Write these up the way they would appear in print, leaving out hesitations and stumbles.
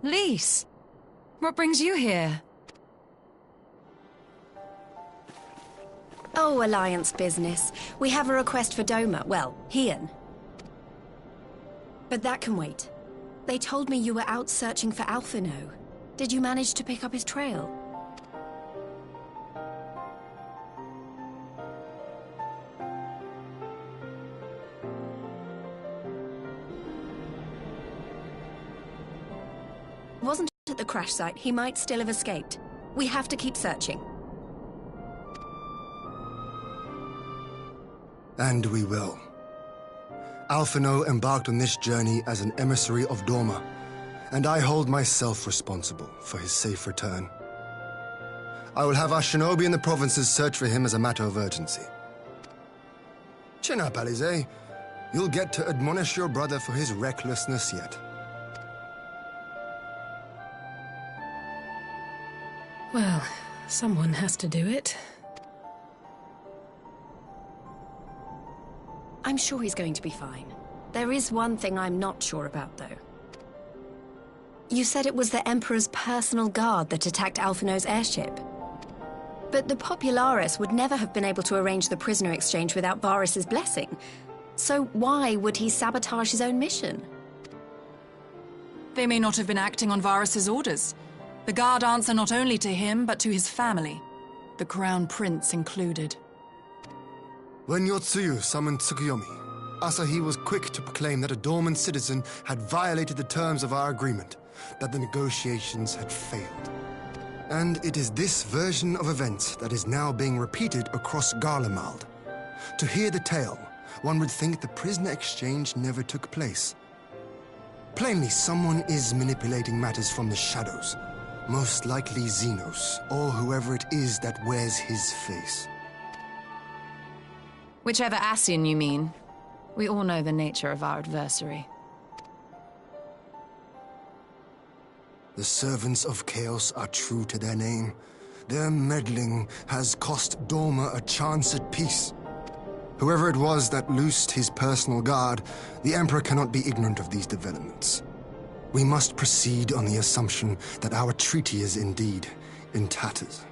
Lise, what brings you here? Oh, Alliance business. We have a request for Doma. Well, Hien. But that can wait. They told me you were out searching for Alphino. Did you manage to pick up his trail? Wasn't at the crash site. He might still have escaped. We have to keep searching. And we will. Alphino embarked on this journey as an emissary of Doma, and I hold myself responsible for his safe return. I will have our shinobi in the provinces search for him as a matter of urgency. Chin up, Alize. You'll get to admonish your brother for his recklessness yet. Well, someone has to do it. I'm sure he's going to be fine. There is one thing I'm not sure about, though. You said it was the Emperor's personal guard that attacked Alphino's airship. But the Popularis would never have been able to arrange the prisoner exchange without Varus's blessing. So why would he sabotage his own mission? They may not have been acting on Varus's orders. The guard answer not only to him, but to his family, the Crown Prince included. When Yotsuyu summoned Tsukuyomi, Asahi was quick to proclaim that a dormant citizen had violated the terms of our agreement, that the negotiations had failed. And it is this version of events that is now being repeated across Garlemald. To hear the tale, one would think the prisoner exchange never took place. Plainly, someone is manipulating matters from the shadows. Most likely Xenos, or whoever it is that wears his face. Whichever Ascian you mean. We all know the nature of our adversary. The servants of Chaos are true to their name. Their meddling has cost Doma a chance at peace. Whoever it was that loosed his personal guard, the Emperor cannot be ignorant of these developments. We must proceed on the assumption that our treaty is indeed in tatters.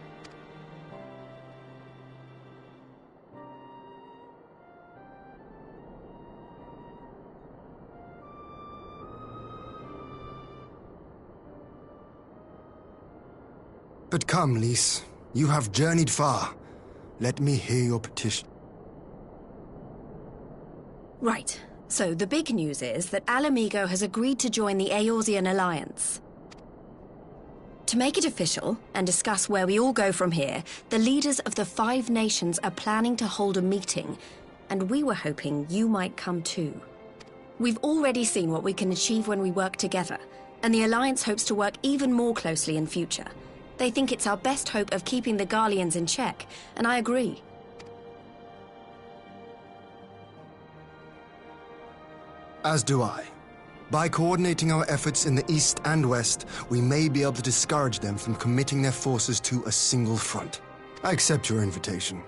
But come, Lise. You have journeyed far. Let me hear your petition. Right. So the big news is that Alamigo has agreed to join the Eorzean Alliance. To make it official and discuss where we all go from here, the leaders of the 5 nations are planning to hold a meeting, and we were hoping you might come too. We've already seen what we can achieve when we work together, and the Alliance hopes to work even more closely in future. They think it's our best hope of keeping the Garleans in check, and I agree. As do I. By coordinating our efforts in the east and west, we may be able to discourage them from committing their forces to a single front. I accept your invitation.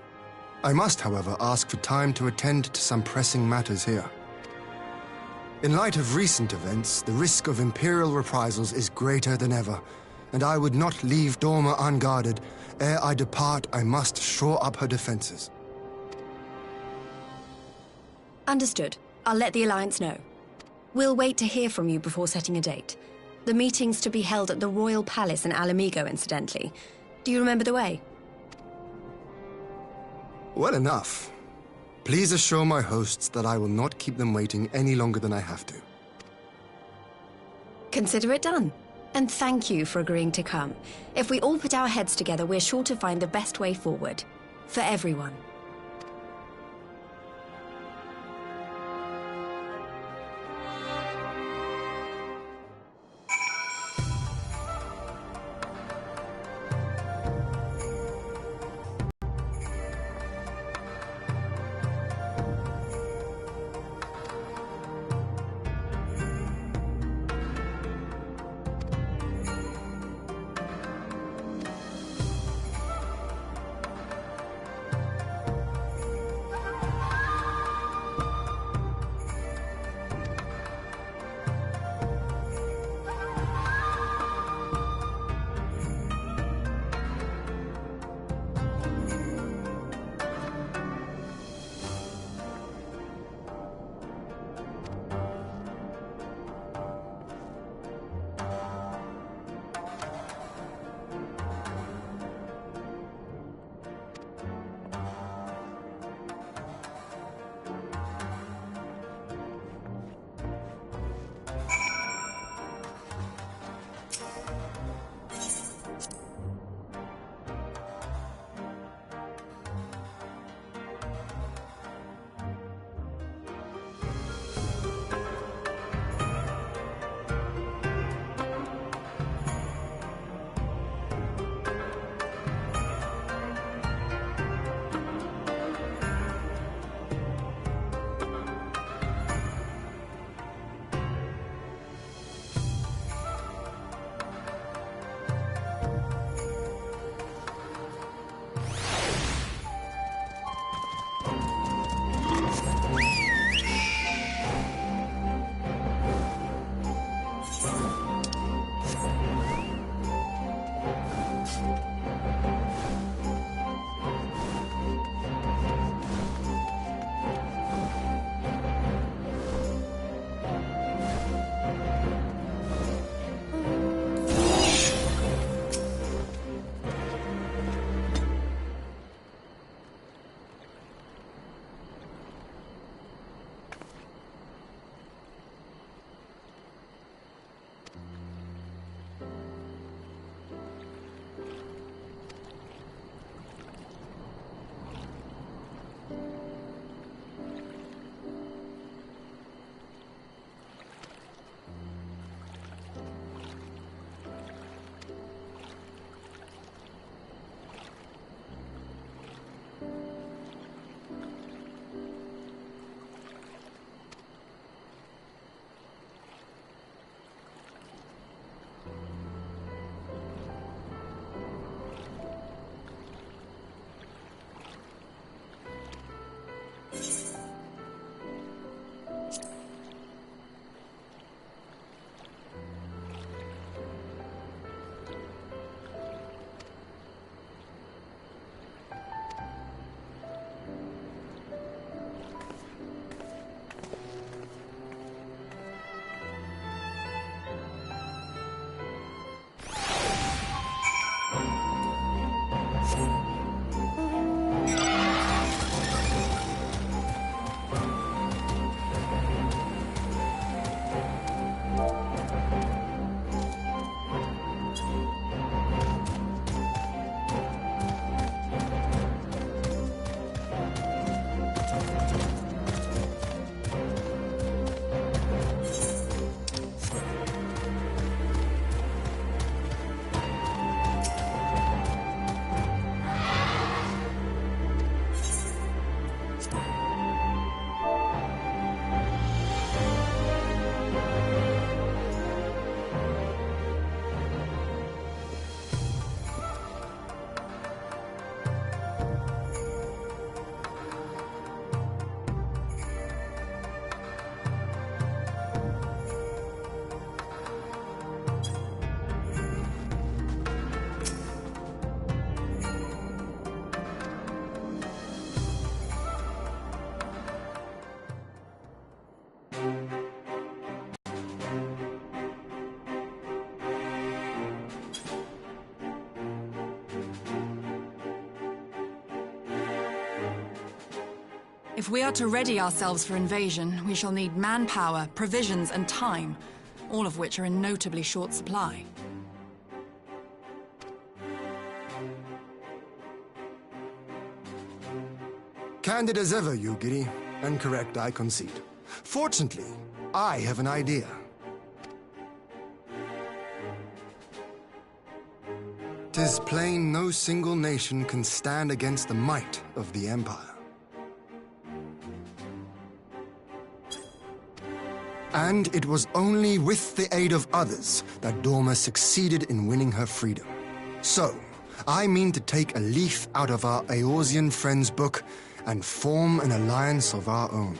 I must, however, ask for time to attend to some pressing matters here. In light of recent events, the risk of Imperial reprisals is greater than ever, and I would not leave Doma unguarded. Ere I depart, I must shore up her defenses. Understood. I'll let the Alliance know. We'll wait to hear from you before setting a date. The meeting's to be held at the Royal Palace in Alamigo, incidentally. Do you remember the way? Well enough. Please assure my hosts that I will not keep them waiting any longer than I have to. Consider it done. And thank you for agreeing to come. If we all put our heads together, we're sure to find the best way forward. For everyone. If we are to ready ourselves for invasion, we shall need manpower, provisions, and time, all of which are in notably short supply. Candid as ever, Yugiri, and correct, I concede. Fortunately, I have an idea. 'Tis plain no single nation can stand against the might of the Empire. And it was only with the aid of others that Dorma succeeded in winning her freedom. So, I mean to take a leaf out of our Eorzean friends' book and form an alliance of our own.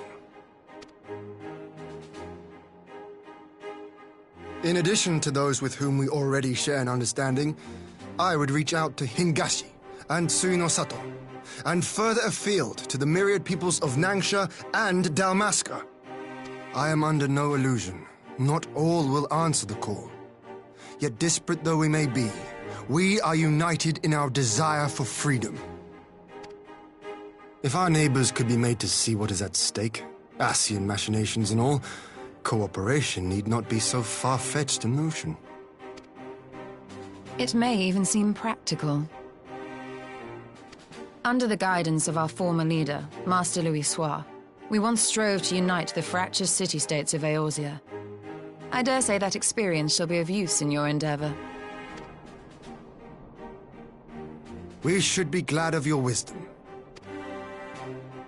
In addition to those with whom we already share an understanding, I would reach out to Hingashi and Suinosato, and further afield to the myriad peoples of Nangsha and Dalmasca. I am under no illusion. Not all will answer the call. Yet disparate though we may be, we are united in our desire for freedom. If our neighbors could be made to see what is at stake, Asian machinations and all, cooperation need not be so far-fetched a notion. It may even seem practical. Under the guidance of our former leader, Master Louis Soir, we once strove to unite the fractious city-states of Eorzea. I dare say that experience shall be of use in your endeavor. We should be glad of your wisdom.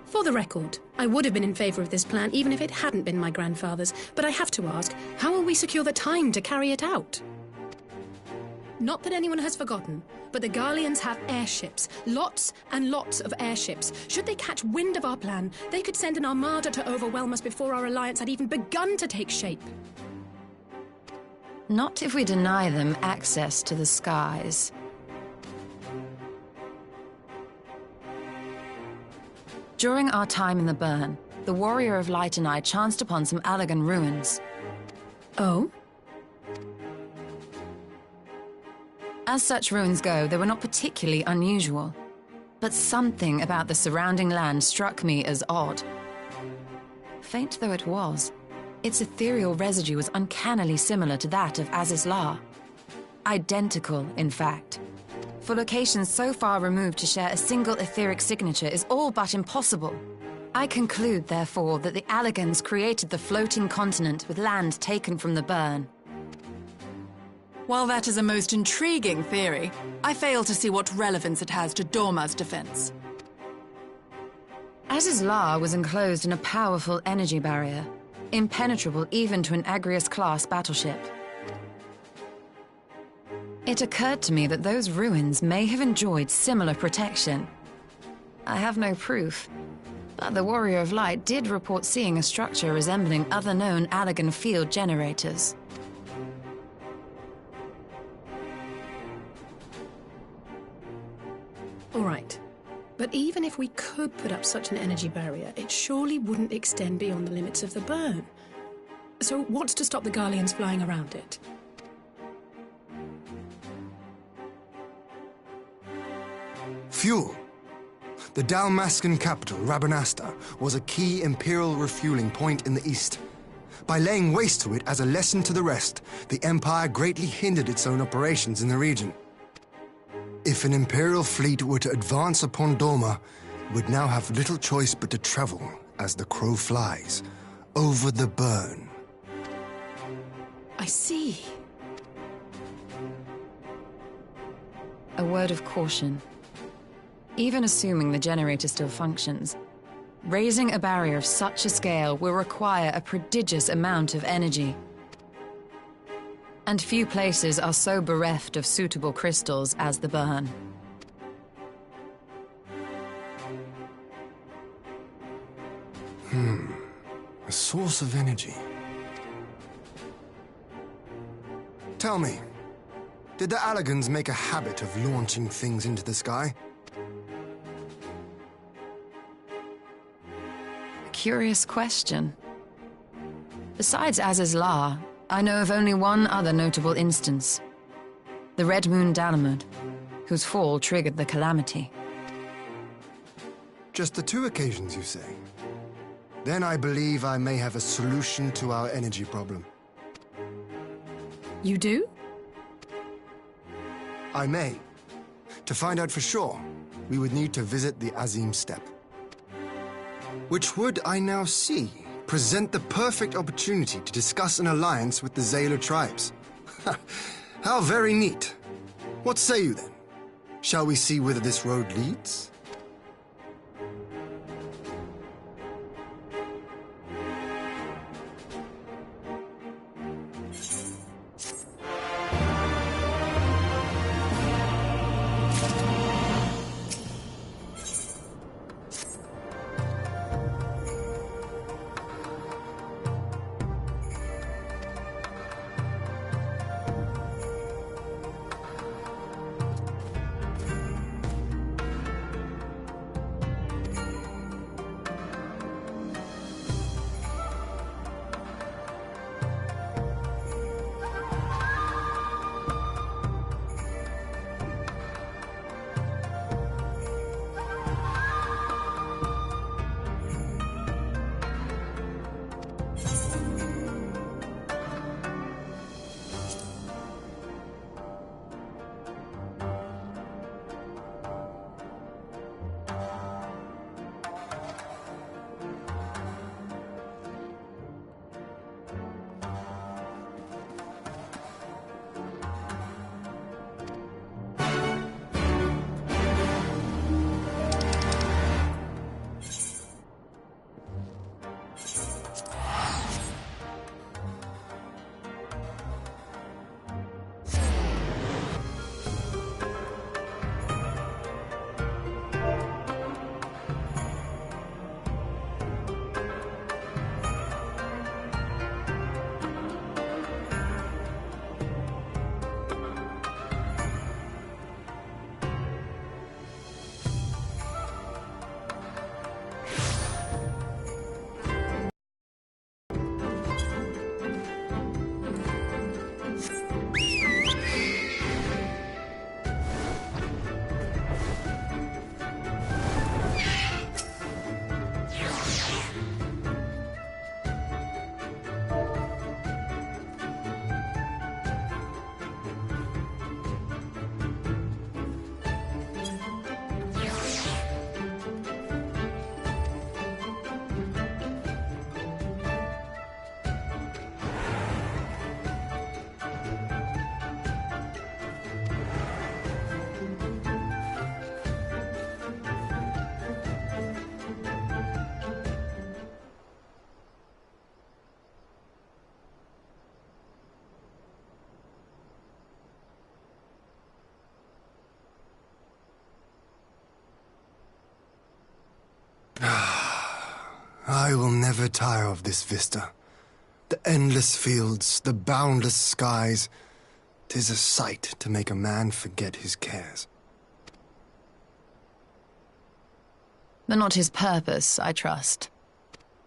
For the record, I would have been in favor of this plan even if it hadn't been my grandfather's, but I have to ask, how will we secure the time to carry it out? Not that anyone has forgotten, but the Garleans have airships. Lots and lots of airships. Should they catch wind of our plan, they could send an armada to overwhelm us before our alliance had even begun to take shape. Not if we deny them access to the skies. During our time in the burn, the Warrior of Light and I chanced upon some Allagan ruins. Oh? As such ruins go, they were not particularly unusual. But something about the surrounding land struck me as odd. Faint though it was, its ethereal residue was uncannily similar to that of Azizlar. Identical, in fact. For locations so far removed to share a single etheric signature is all but impossible. I conclude, therefore, that the Allagans created the floating continent with land taken from the burn. While that is a most intriguing theory, I fail to see what relevance it has to Dorma's defense. Azizlar was enclosed in a powerful energy barrier, impenetrable even to an Agrias-class battleship. It occurred to me that those ruins may have enjoyed similar protection. I have no proof, but the Warrior of Light did report seeing a structure resembling other known Allagan field generators. All right. But even if we could put up such an energy barrier, it surely wouldn't extend beyond the limits of the burn. So what's to stop the Garleans flying around it? Fuel. The Dalmascan capital, Rabanasta, was a key imperial refueling point in the east. By laying waste to it as a lesson to the rest, the Empire greatly hindered its own operations in the region. If an imperial fleet were to advance upon Doma, it would now have little choice but to travel, as the crow flies, over the burn. I see. A word of caution. Even assuming the generator still functions, raising a barrier of such a scale will require a prodigious amount of energy. And few places are so bereft of suitable crystals as the burn. A source of energy. Tell me, did the Allagans make a habit of launching things into the sky? Curious question. Besides Az's La, I know of only one other notable instance. The Red Moon Dalamud, whose fall triggered the calamity. Just the two occasions, you say? Then I believe I may have a solution to our energy problem. You do? I may. To find out for sure, we would need to visit the Azim Steppe. Which would, I now see, present the perfect opportunity to discuss an alliance with the Zayla tribes. How very neat. What say you then? Shall we see whither this road leads? I will never tire of this vista. The endless fields, the boundless skies. 'Tis a sight to make a man forget his cares. But not his purpose, I trust.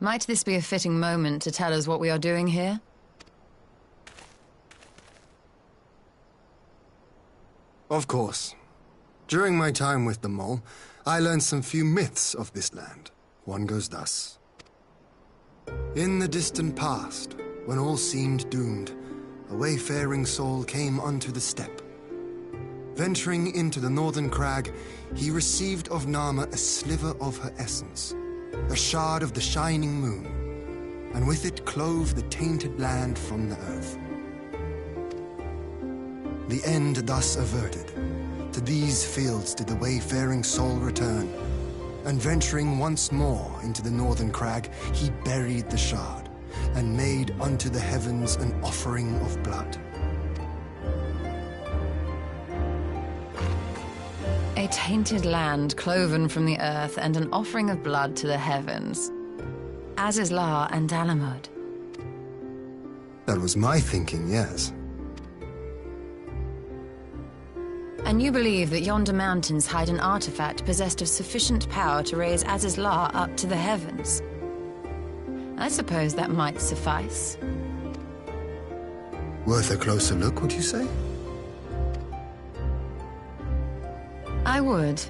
Might this be a fitting moment to tell us what we are doing here? Of course. During my time with the mole, I learned some few myths of this land. One goes thus. In the distant past, when all seemed doomed, a wayfaring soul came unto the steppe. Venturing into the northern crag, he received of Nama a sliver of her essence, a shard of the shining moon, and with it clove the tainted land from the earth. The end thus averted, to these fields did the wayfaring soul return, and venturing once more into the northern crag, he buried the shard, and made unto the heavens an offering of blood. A tainted land cloven from the earth and an offering of blood to the heavens. Azizlar and Alamod. That was my thinking, yes. And you believe that yonder mountains hide an artifact possessed of sufficient power to raise Azizlar up to the heavens? I suppose that might suffice. Worth a closer look, would you say? I would.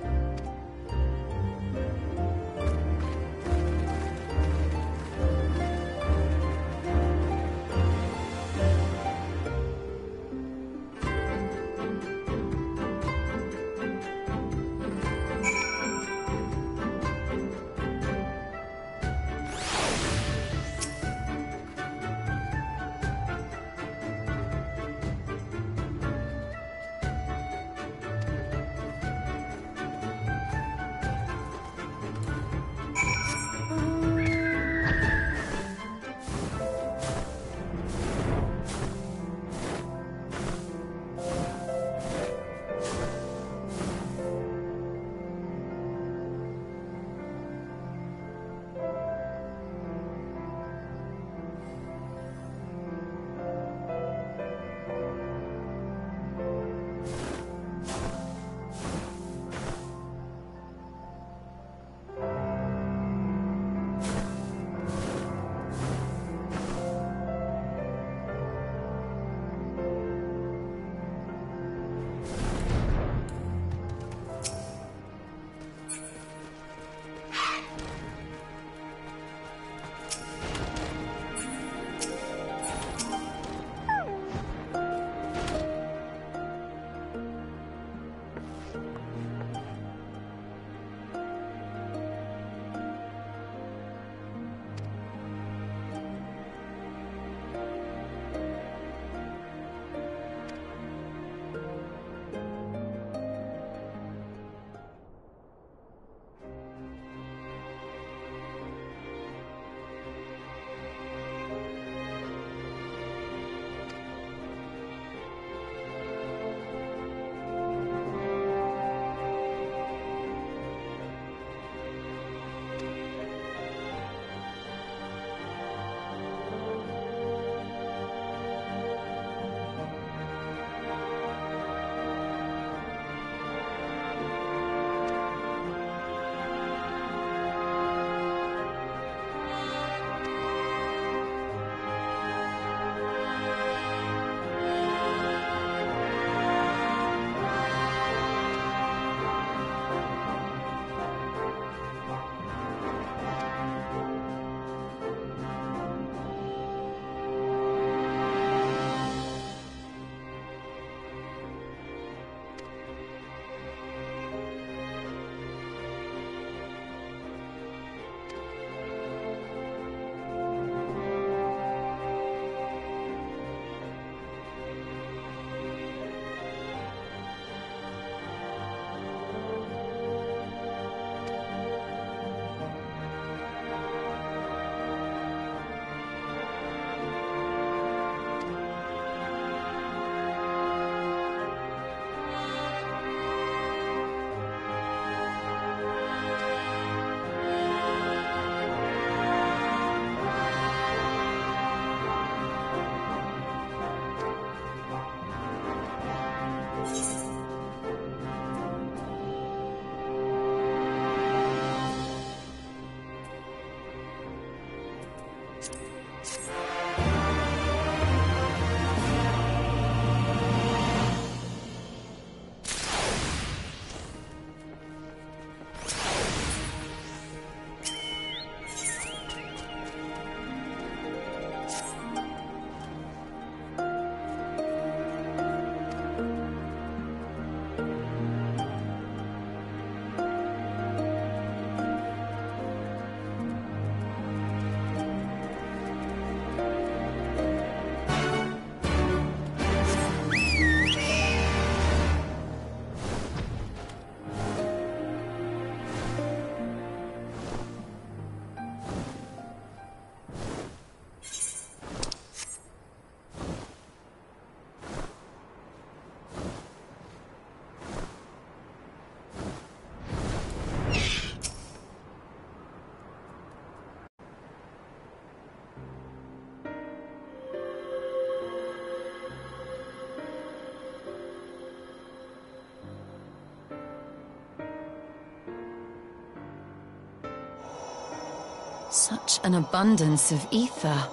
Such an abundance of ether.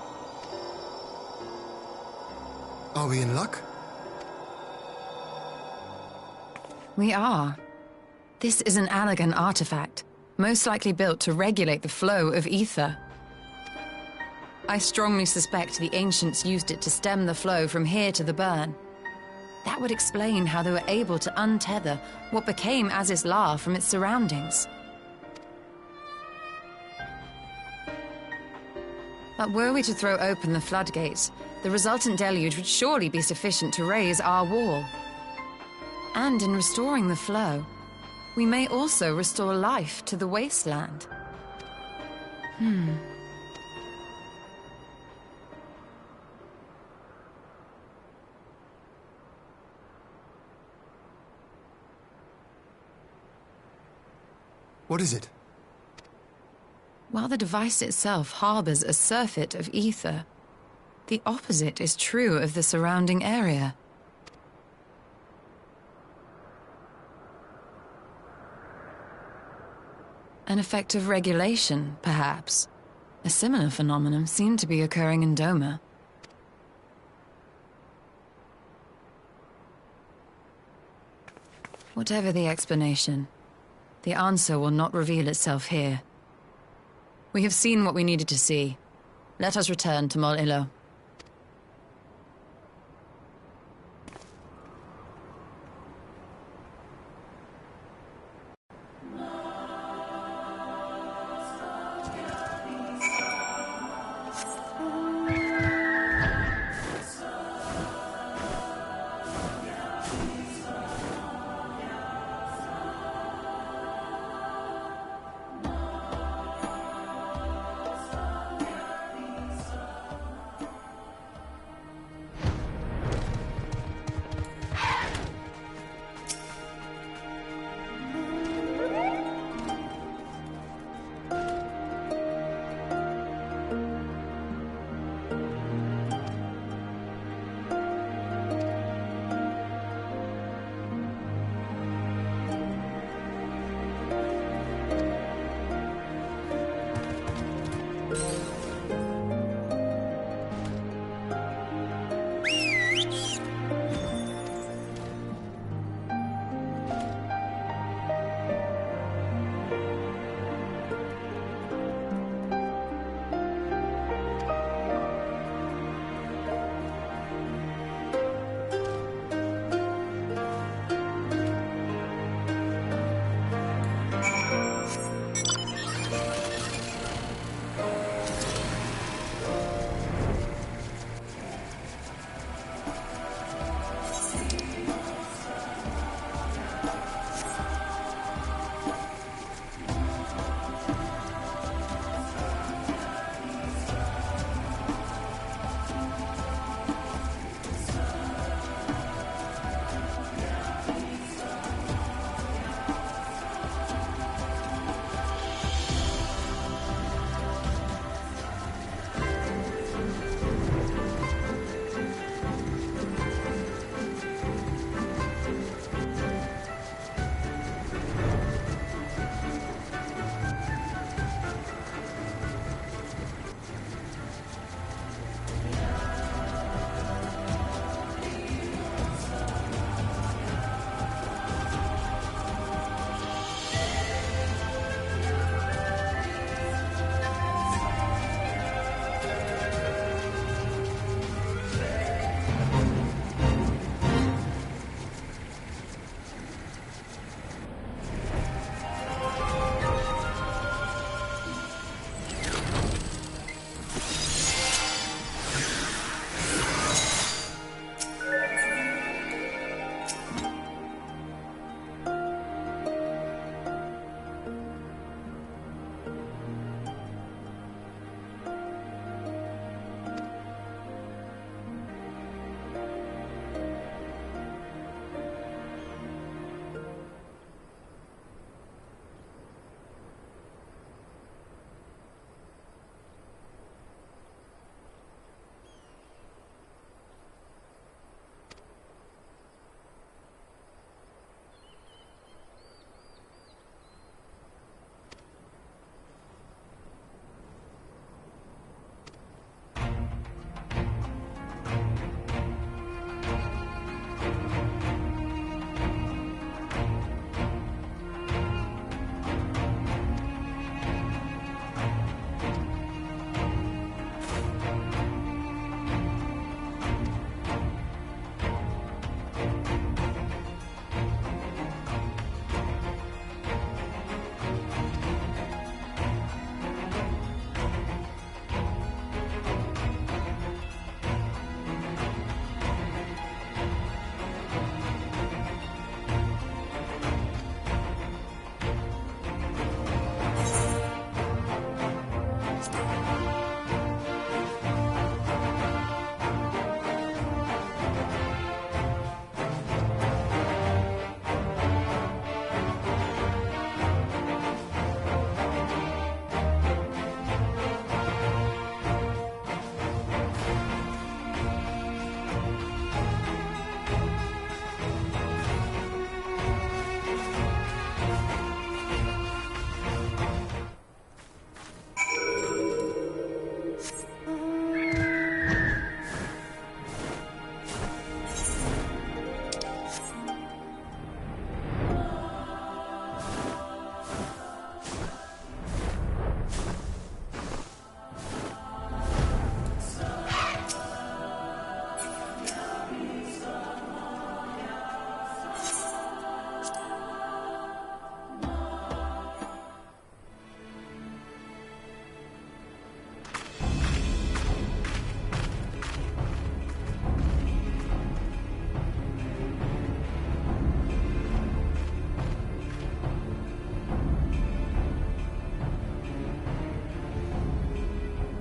Are we in luck? We are. This is an Allagan artifact, most likely built to regulate the flow of ether. I strongly suspect the ancients used it to stem the flow from here to the burn. That would explain how they were able to untether what became Aziz's La from its surroundings. But were we to throw open the floodgates, the resultant deluge would surely be sufficient to raise our wall. And in restoring the flow, we may also restore life to the wasteland. What is it? While the device itself harbors a surfeit of ether, the opposite is true of the surrounding area. An effect of regulation, perhaps. A similar phenomenon seemed to be occurring in Doma. Whatever the explanation, the answer will not reveal itself here. We have seen what we needed to see. Let us return to Mol Ilo.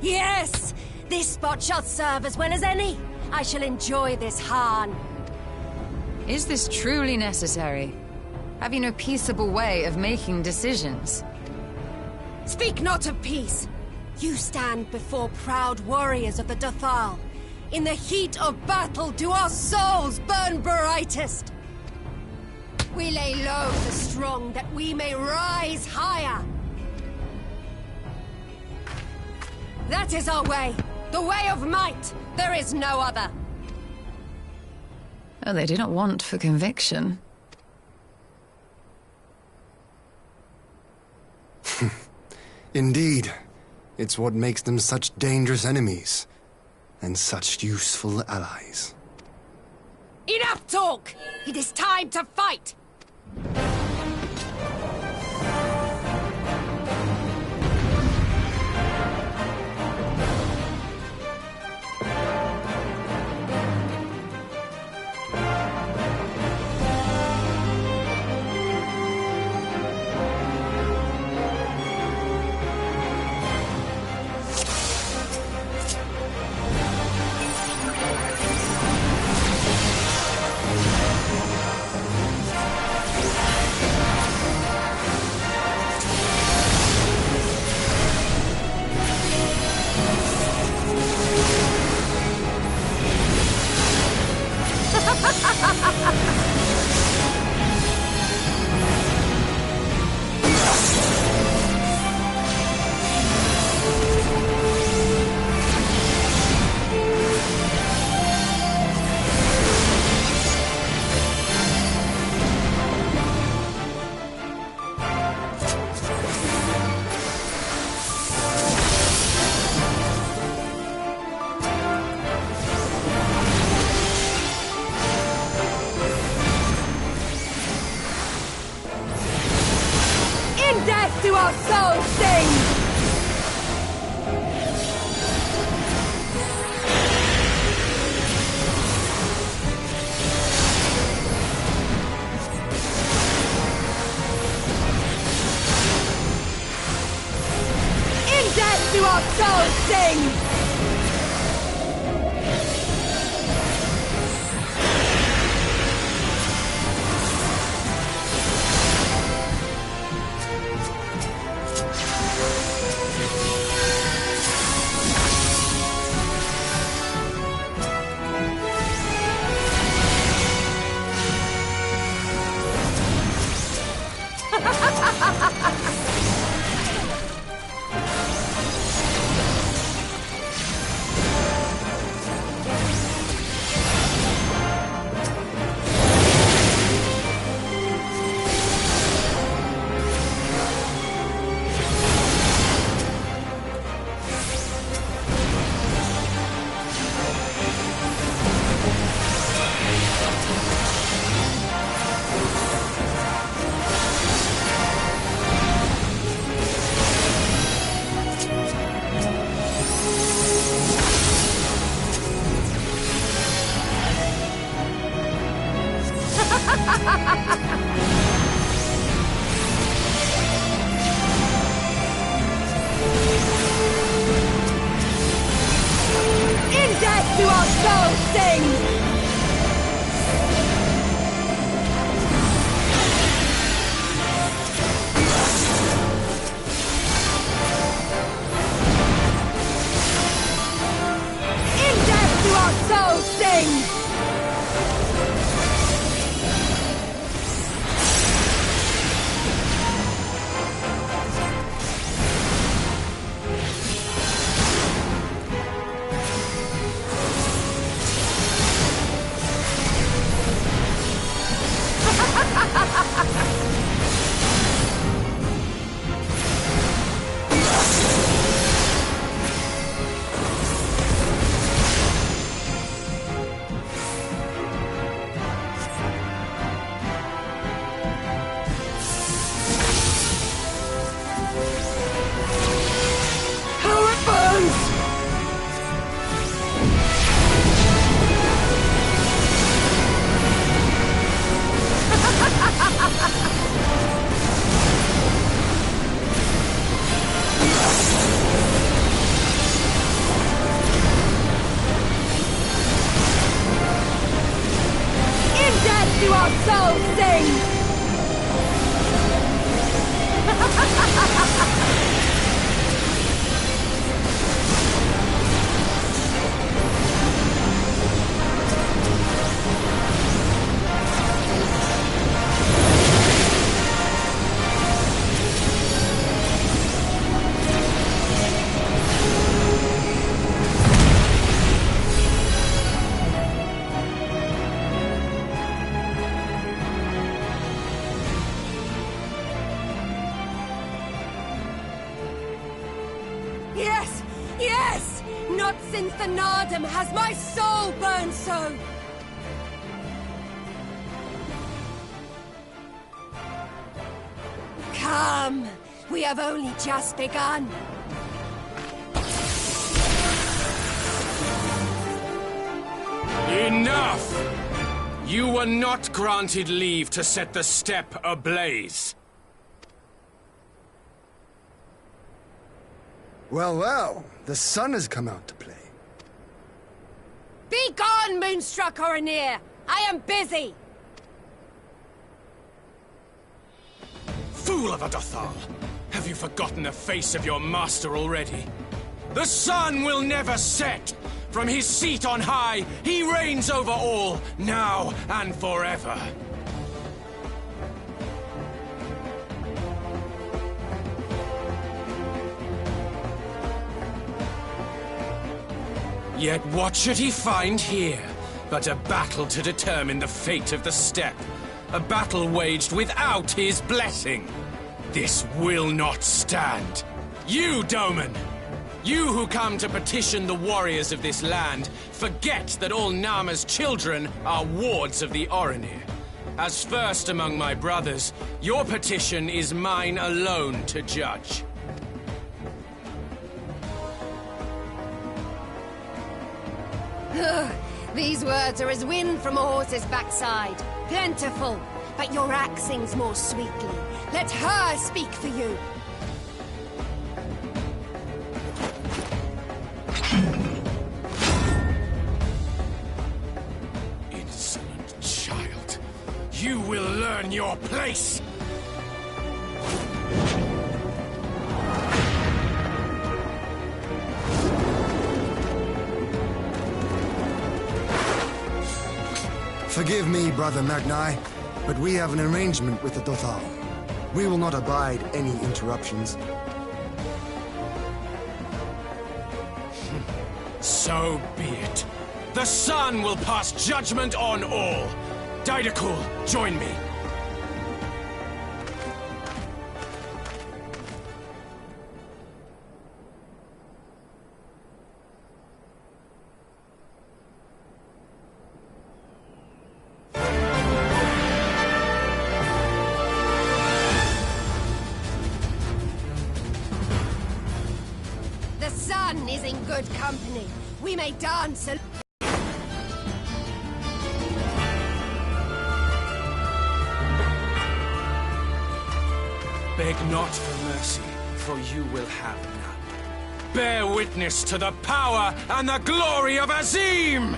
Yes! This spot shall serve as well as any. I shall enjoy this Hahn. Is this truly necessary? Have you no peaceable way of making decisions? Speak not of peace. You stand before proud warriors of the Dathal. In the heat of battle do our souls burn brightest. We lay low the strong that we may rise higher. That is our way. The way of might. There is no other. Oh, they do not want for conviction. Indeed. It's what makes them such dangerous enemies. And such useful allies. Enough talk! It is time to fight! Death to our souls sing! In death to our souls sing! Yes! Yes! Not since the Nardum has my soul burned so! Come! We have only just begun. Enough! You were not granted leave to set the steppe ablaze. Well, well, the sun has come out to play. Be gone, Moonstruck Oranir! I am busy! Fool of a Dothal! Have you forgotten the face of your master already? The sun will never set! From his seat on high, he reigns over all, now and forever. Yet what should he find here but a battle to determine the fate of the steppe? A battle waged without his blessing. This will not stand. You, Doman! You who come to petition the warriors of this land, forget that all Nama's children are wards of the Oranir. As first among my brothers, your petition is mine alone to judge. These words are as wind from a horse's backside. Plentiful, but your axe sings more sweetly. Let her speak for you. Insolent child. You will learn your place! Forgive me, Brother Magni, but we have an arrangement with the Dothal. We will not abide any interruptions. So be it. The sun will pass judgment on all. Didakul, join me. The sun is in good company. We may dance a... Beg not for mercy, for you will have none. Bear witness to the power and the glory of Azim!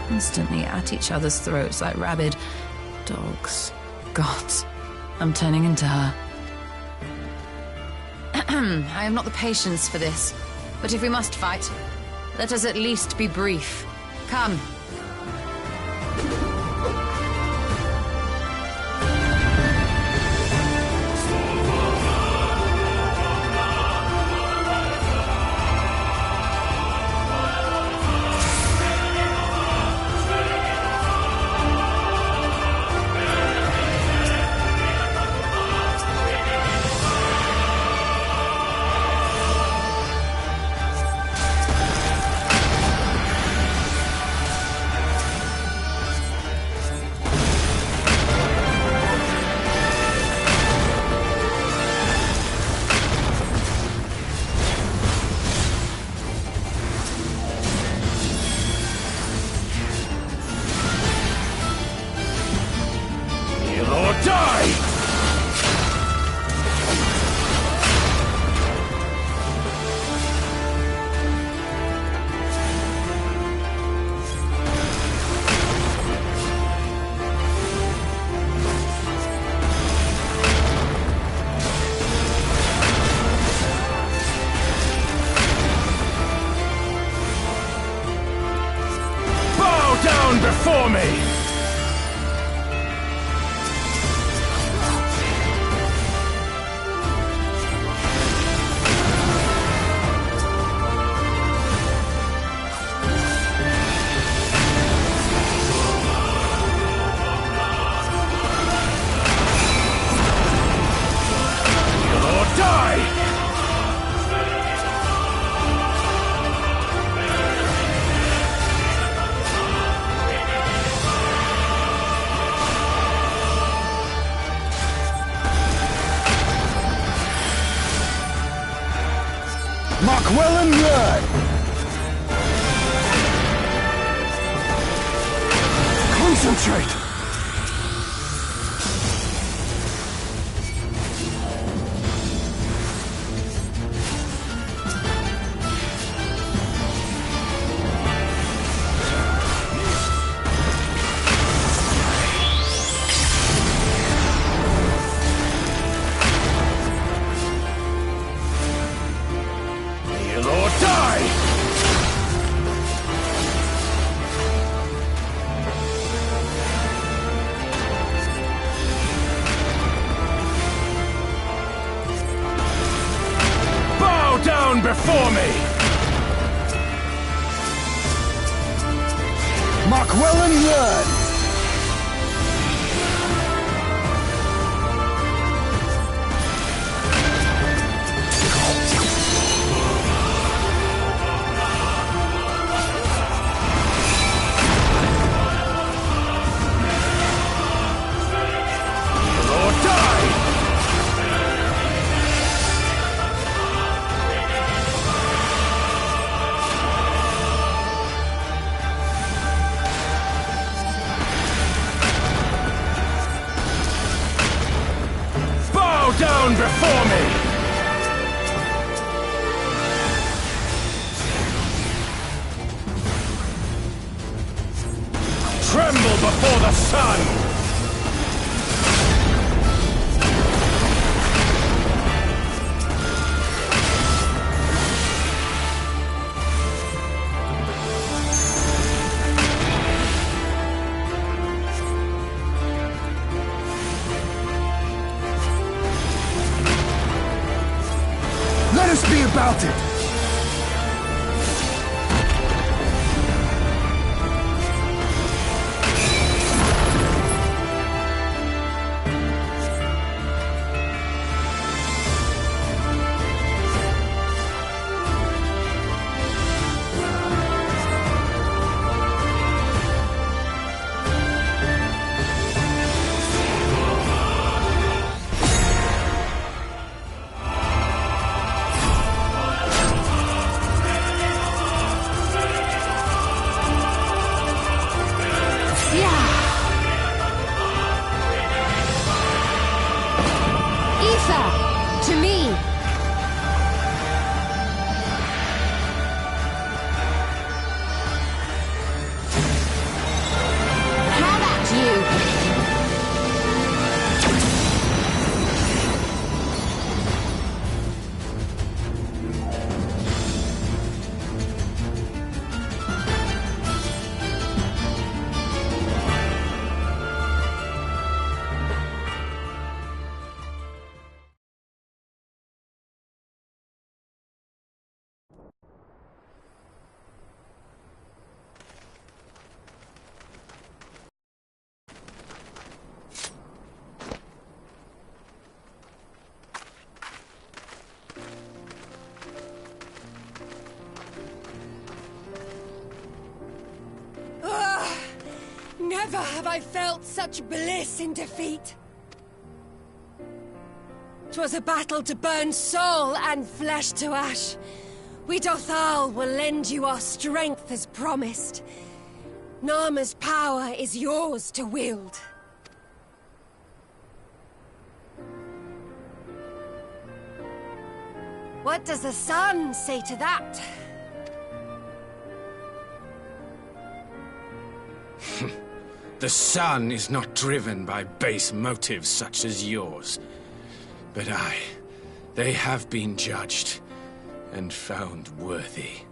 Constantly at each other's throats like rabid dogs. Gods, I'm turning into her. I have not the patience for this, but if we must fight, let us at least be brief. Come. Before me! Mark well and learn! Concentrate! Before me! Mark well and learn! Down before me! Tremble before the sun! Let us be about it! To me! How about you? Never have I felt such bliss in defeat. 'Twas a battle to burn soul and flesh to ash. We Dothal will lend you our strength as promised. Narma's power is yours to wield. What does the sun say to that? The sun is not driven by base motives such as yours. But they have been judged and found worthy.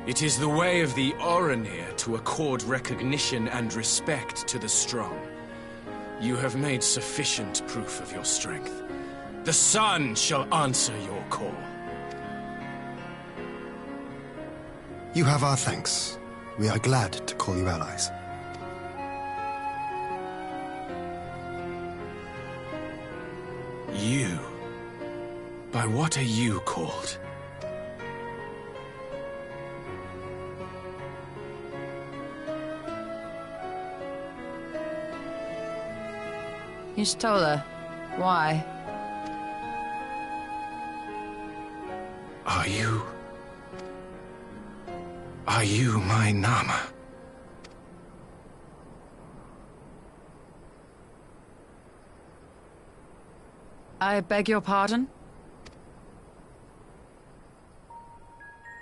It is the way of the Oranir to accord recognition and respect to the strong. You have made sufficient proof of your strength. The sun shall answer your call. You have our thanks. We are glad to call you allies. You? By what are you called? Y'shtola, why? Are you my Nama? I beg your pardon?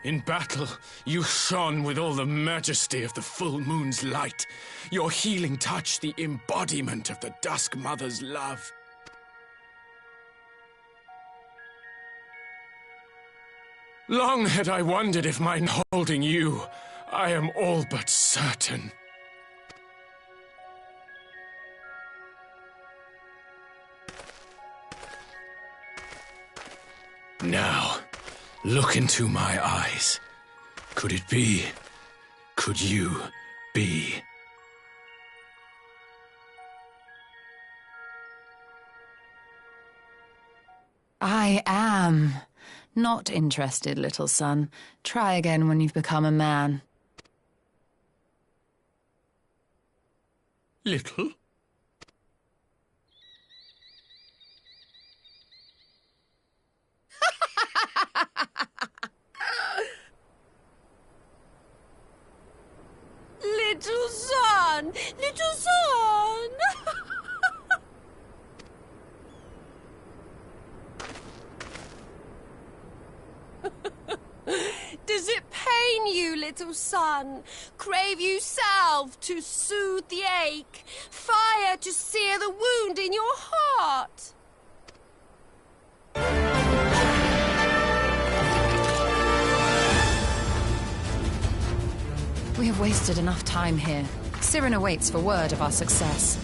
In battle, you shone with all the majesty of the full moon's light. Your healing touch, the embodiment of the Dusk Mother's love. Long had I wondered if mine holding you, I am all but certain. Now, look into my eyes. Could it be? Could you be? I am. Not interested, little son. Try again when you've become a man. Little? Little son! Little son! Does it pain you, little son? Crave you salve to soothe the ache? Fire to sear the wound in your heart? We have wasted enough time here. Siren awaits for word of our success.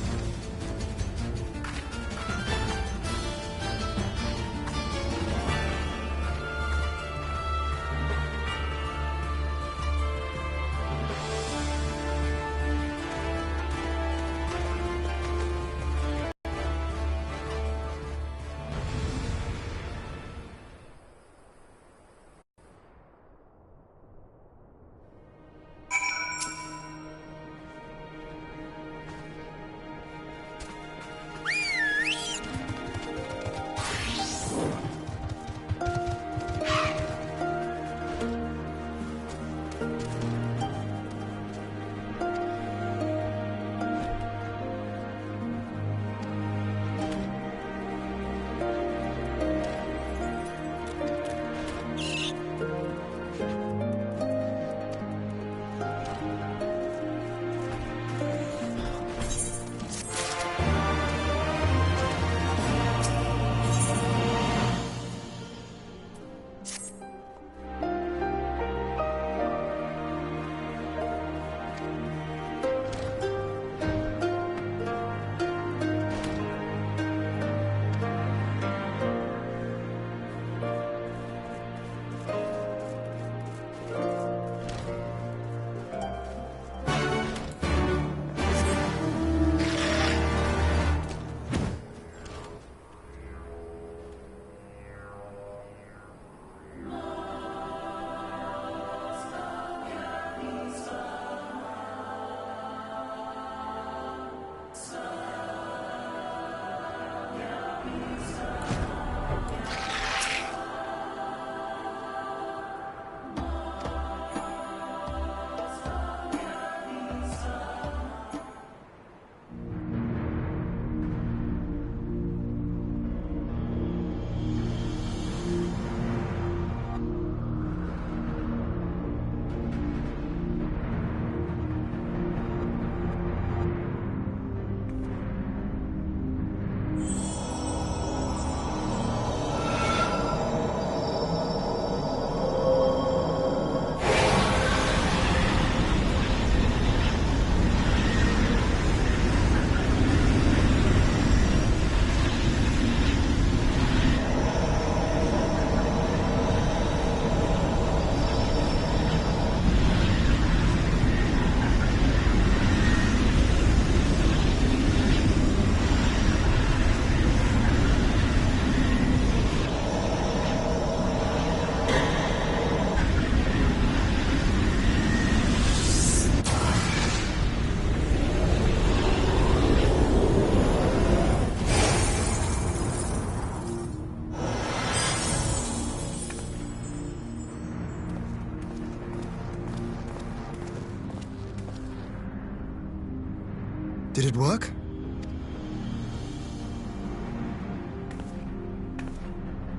Did it work?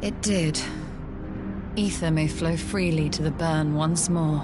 It did. Ether may flow freely to the burn once more.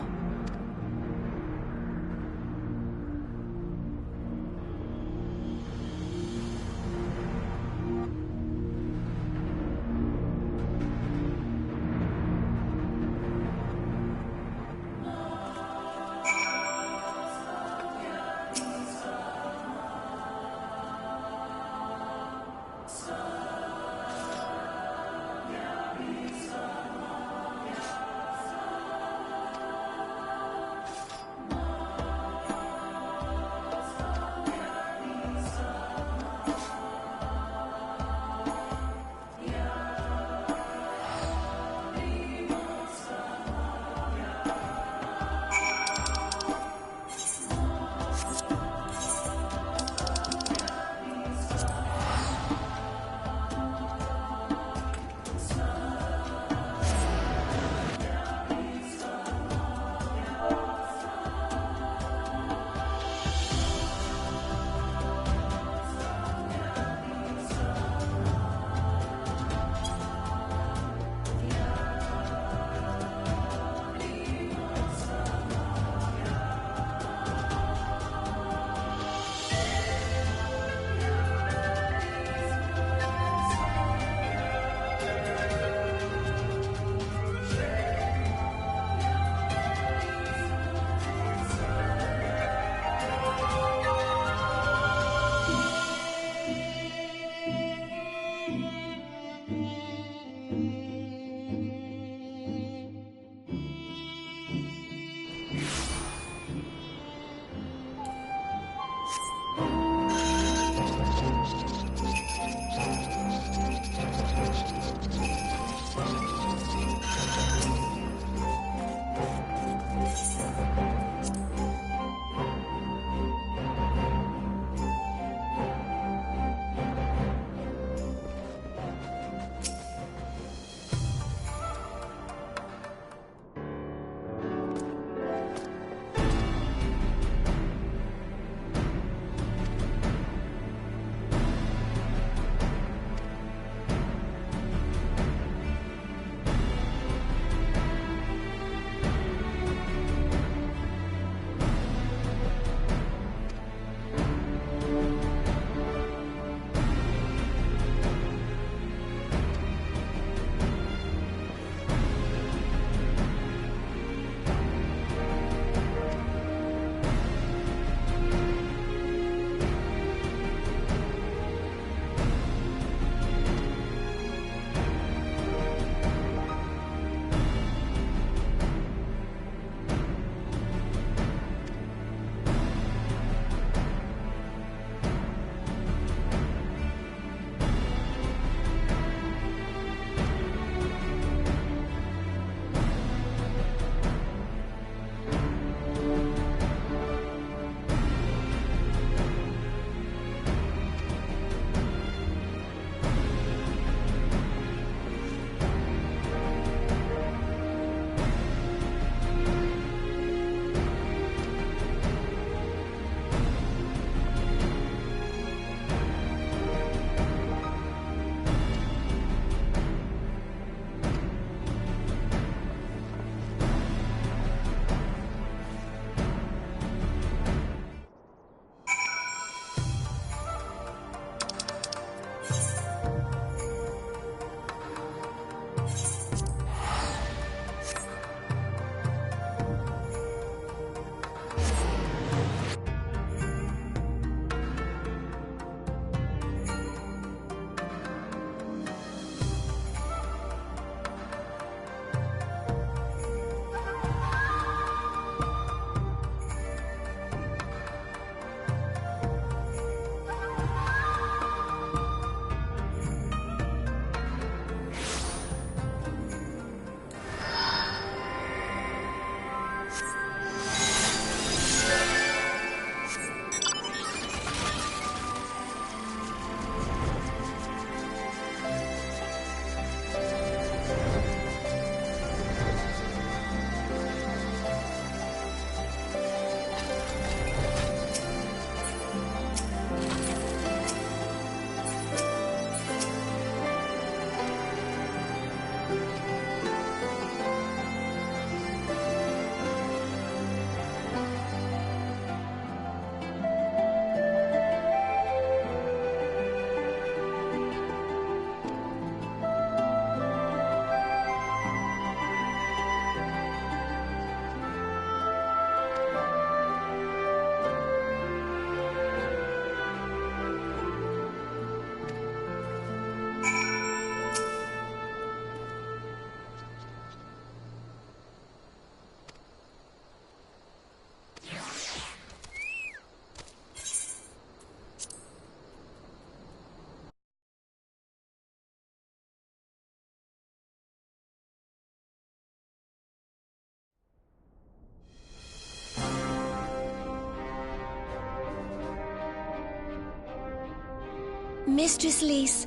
Mistress Lys,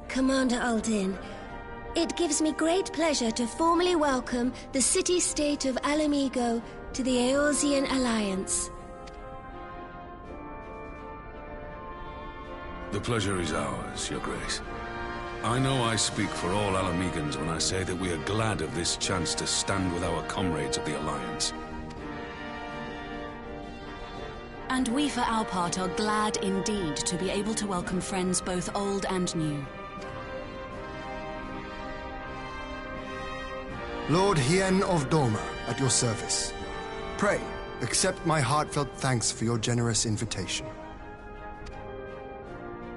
Commander Aldin, it gives me great pleasure to formally welcome the city-state of Alamigo to the Eorzean Alliance. The pleasure is ours, Your Grace. I know I speak for all Alamegans when I say that we are glad of this chance to stand with our comrades of the Alliance. And we, for our part, are glad indeed to be able to welcome friends both old and new. Lord Hien of Doma, at your service. Pray, accept my heartfelt thanks for your generous invitation.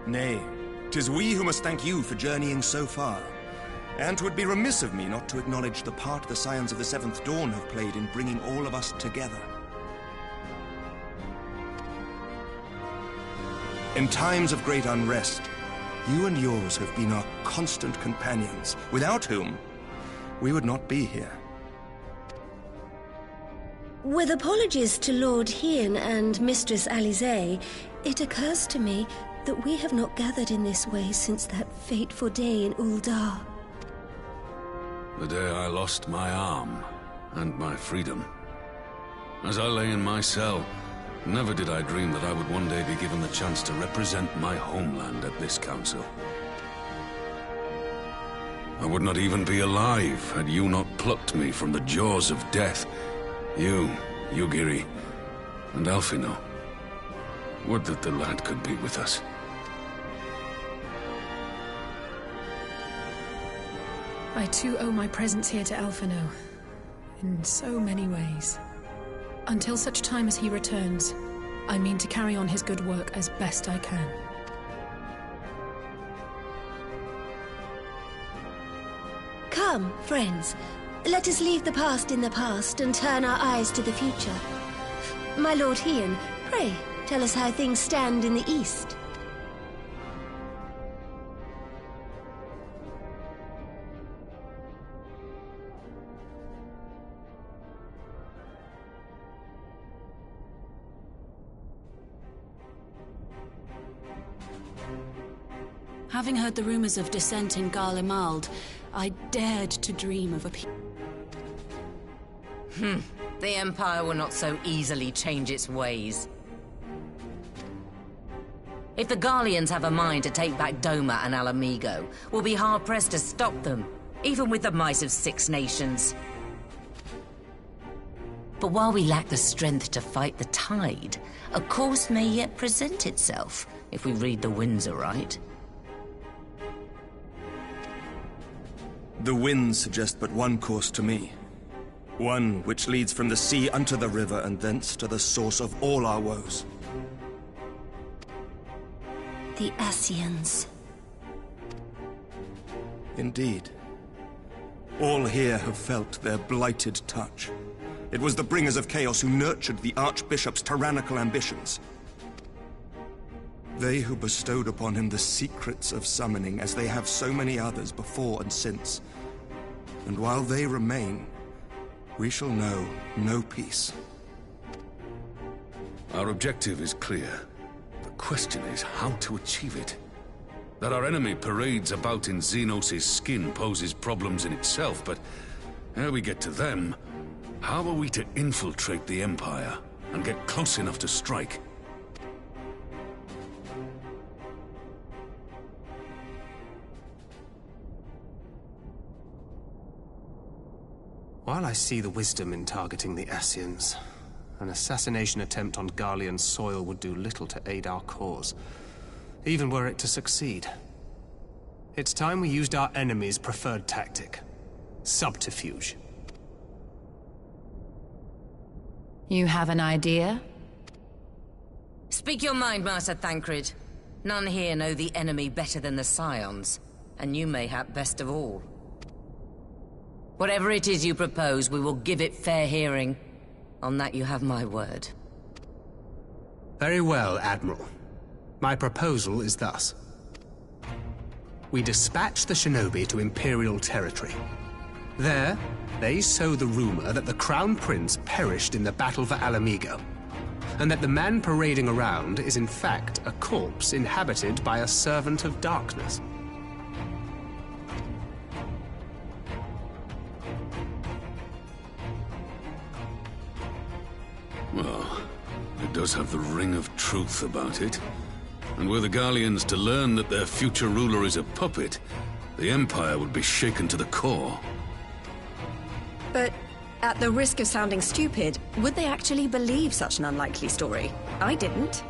Nay, 'tis we who must thank you for journeying so far. And 'twould be remiss of me not to acknowledge the part the Scions of the Seventh Dawn have played in bringing all of us together. In times of great unrest, you and yours have been our constant companions, without whom we would not be here. With apologies to Lord Hien and Mistress Alize, it occurs to me that we have not gathered in this way since that fateful day in Uldar. The day I lost my arm and my freedom. As I lay in my cell, never did I dream that I would one day be given the chance to represent my homeland at this council. I would not even be alive had you not plucked me from the jaws of death. You, Yugiri, and Alphino. Would that the lad could be with us. I too owe my presence here to Alphino, in so many ways. Until such time as he returns, I mean to carry on his good work as best I can. Come, friends, let us leave the past in the past and turn our eyes to the future. My Lord Hien, pray, tell us how things stand in the East. Having heard the rumors of dissent in Garlemald, I dared to dream of a The Empire will not so easily change its ways. If the Garleans have a mind to take back Doma and Alamigo, we'll be hard-pressed to stop them, even with the might of 6 nations. But while we lack the strength to fight the tide, a course may yet present itself, if we read the winds aright. The winds suggest but one course to me. One which leads from the sea unto the river and thence to the source of all our woes. The Ascians. Indeed. All here have felt their blighted touch. It was the bringers of chaos who nurtured the Archbishop's tyrannical ambitions. They who bestowed upon him the secrets of summoning, as they have so many others before and since. And while they remain, we shall know no peace. Our objective is clear. The question is how to achieve it. That our enemy parades about in Xenos' skin poses problems in itself, but ere we get to them, how are we to infiltrate the Empire and get close enough to strike? While I see the wisdom in targeting the Ascians, an assassination attempt on Garlean soil would do little to aid our cause, even were it to succeed. It's time we used our enemy's preferred tactic: subterfuge. You have an idea? Speak your mind, Master Thancred. None here know the enemy better than the Scions, and you mayhap best of all. Whatever it is you propose, we will give it fair hearing. On that you have my word. Very well, Admiral. My proposal is thus. We dispatch the shinobi to Imperial territory. There, they sow the rumor that the Crown Prince perished in the battle for Alamigo. and that the man parading around is in fact a corpse inhabited by a servant of darkness. Well, it does have the ring of truth about it. And were the Garleans to learn that their future ruler is a puppet, the Empire would be shaken to the core. But at the risk of sounding stupid, would they actually believe such an unlikely story? I didn't.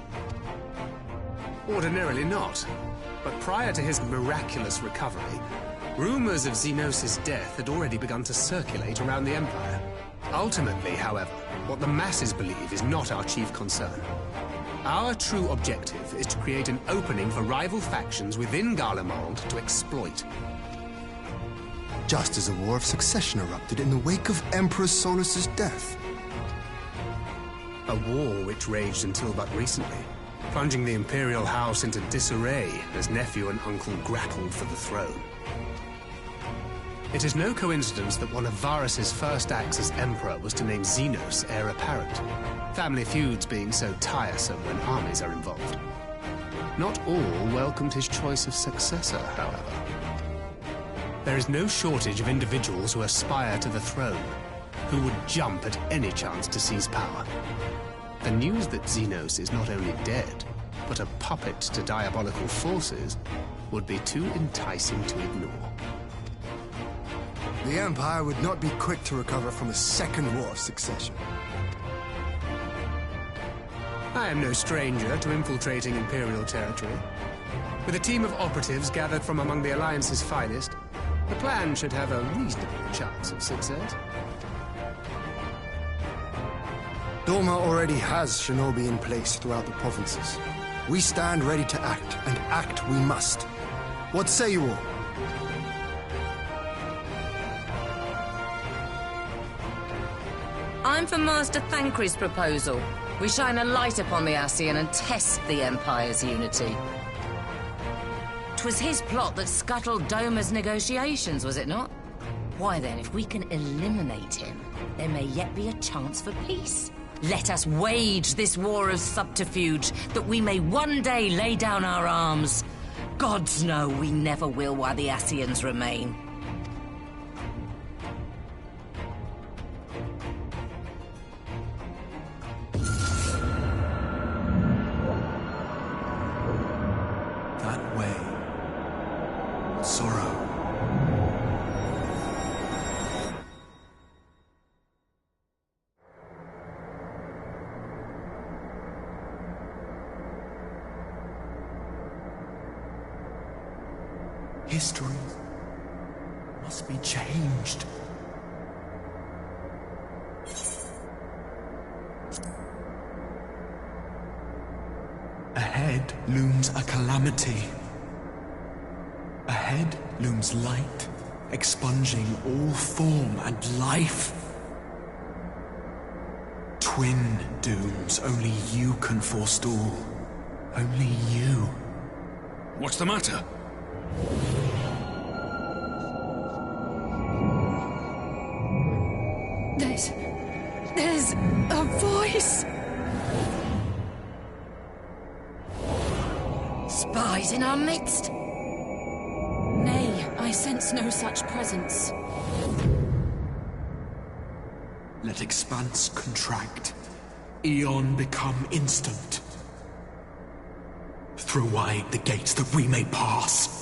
Ordinarily not. But prior to his miraculous recovery, rumors of Xenos' death had already begun to circulate around the Empire. Ultimately, however, what the masses believe is not our chief concern. Our true objective is to create an opening for rival factions within Garlemald to exploit. Just as a war of succession erupted in the wake of Emperor Solus's death. A war which raged until but recently, plunging the Imperial House into disarray as nephew and uncle grappled for the throne. It is no coincidence that one of Varus's first acts as Emperor was to name Xenos heir apparent, family feuds being so tiresome when armies are involved. Not all welcomed his choice of successor, however. There is no shortage of individuals who aspire to the throne, who would jump at any chance to seize power. The news that Xenos is not only dead, but a puppet to diabolical forces would be too enticing to ignore. The Empire would not be quick to recover from a second war of succession. I am no stranger to infiltrating Imperial territory. With a team of operatives gathered from among the Alliance's finest, the plan should have a reasonable chance of success. Dorma already has shinobi in place throughout the provinces. We stand ready to act, and act we must. What say you all? I'm for Master Thancred's proposal. We shine a light upon the Ascian and test the Empire's unity. 'Twas his plot that scuttled Doma's negotiations, was it not? Why then, if we can eliminate him, there may yet be a chance for peace. Let us wage this war of subterfuge, that we may one day lay down our arms. Gods know we never will while the Ascians remain. That way. Sorrow. History must be changed. Ahead looms a calamity. Ahead looms light, expunging all form and life. Twin dooms only you can forestall. Only you. What's the matter? There's a voice. Spies in our midst? Nay, I sense no such presence. Let expanse contract. Eon become instant. Throw wide the gates that we may pass.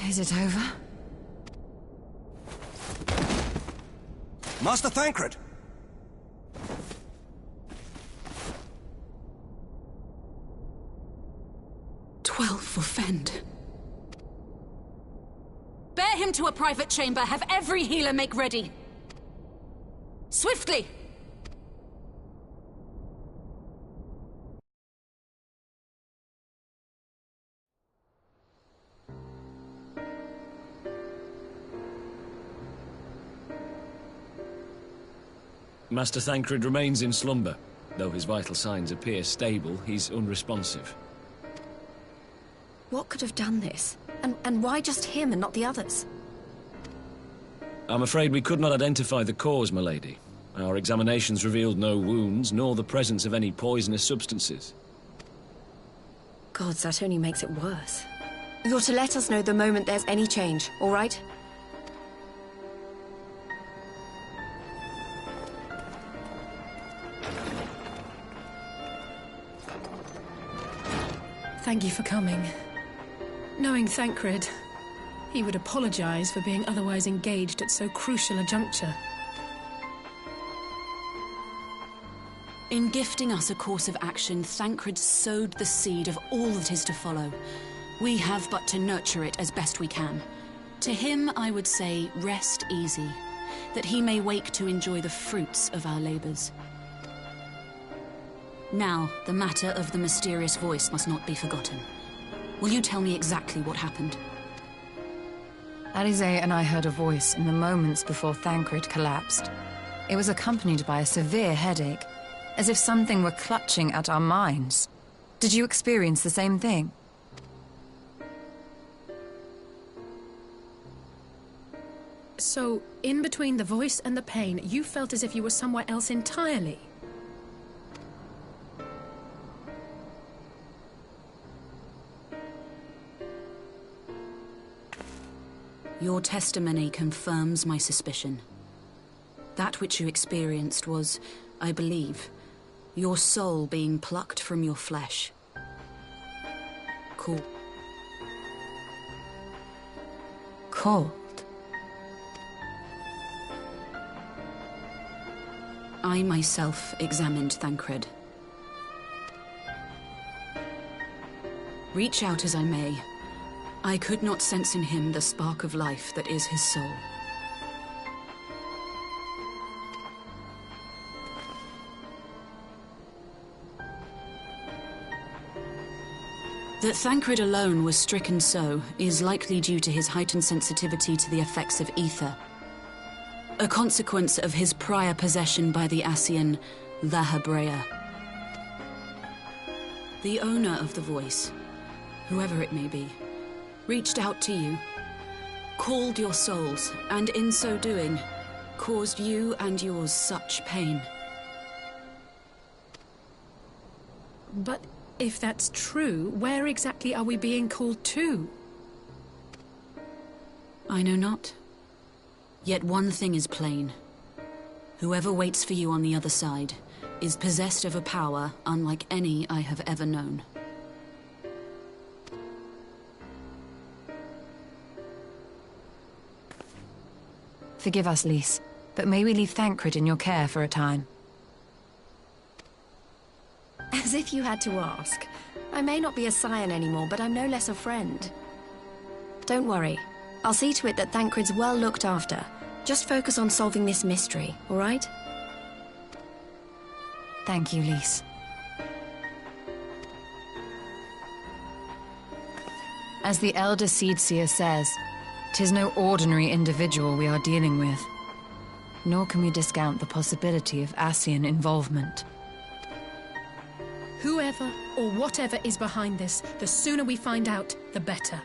Is it over? Master Thancred! 12 for Fend. Bear him to a private chamber. Have every healer make ready. Swiftly! Master Thancred remains in slumber. Though his vital signs appear stable, he's unresponsive. What could have done this? And why just him and not the others? I'm afraid we could not identify the cause, my lady. Our examinations revealed no wounds, nor the presence of any poisonous substances. Gods, that only makes it worse. You're to let us know the moment there's any change, all right? Thank you for coming. Knowing Thancred, he would apologize for being otherwise engaged at so crucial a juncture. In gifting us a course of action, Thancred sowed the seed of all that is to follow. We have but to nurture it as best we can. To him, I would say, rest easy, that he may wake to enjoy the fruits of our labors. Now, the matter of the mysterious voice must not be forgotten. Will you tell me exactly what happened? Alize and I heard a voice in the moments before Thancred collapsed. It was accompanied by a severe headache, as if something were clutching at our minds. Did you experience the same thing? So, in between the voice and the pain, you felt as if you were somewhere else entirely? Your testimony confirms my suspicion. That which you experienced was, I believe, your soul being plucked from your flesh. Cool. Cold. I myself examined Thancred. Reach out as I may, I could not sense in him the spark of life that is his soul. That Thancred alone was stricken so is likely due to his heightened sensitivity to the effects of ether, a consequence of his prior possession by the Ascian Lahabrea. The owner of the voice, whoever it may be, reached out to you, called your souls, and in so doing, caused you and yours such pain. But if that's true, where exactly are we being called to? I know not. Yet one thing is plain. Whoever waits for you on the other side is possessed of a power unlike any I have ever known. Forgive us, Lys, but may we leave Thancred in your care for a time? As if you had to ask. I may not be a scion anymore, but I'm no less a friend. Don't worry. I'll see to it that Thancred's well looked after. Just focus on solving this mystery, all right? Thank you, Lys. As the Elder Seedseer says, 'tis no ordinary individual we are dealing with. Nor can we discount the possibility of Ascian involvement. Whoever or whatever is behind this, the sooner we find out, the better.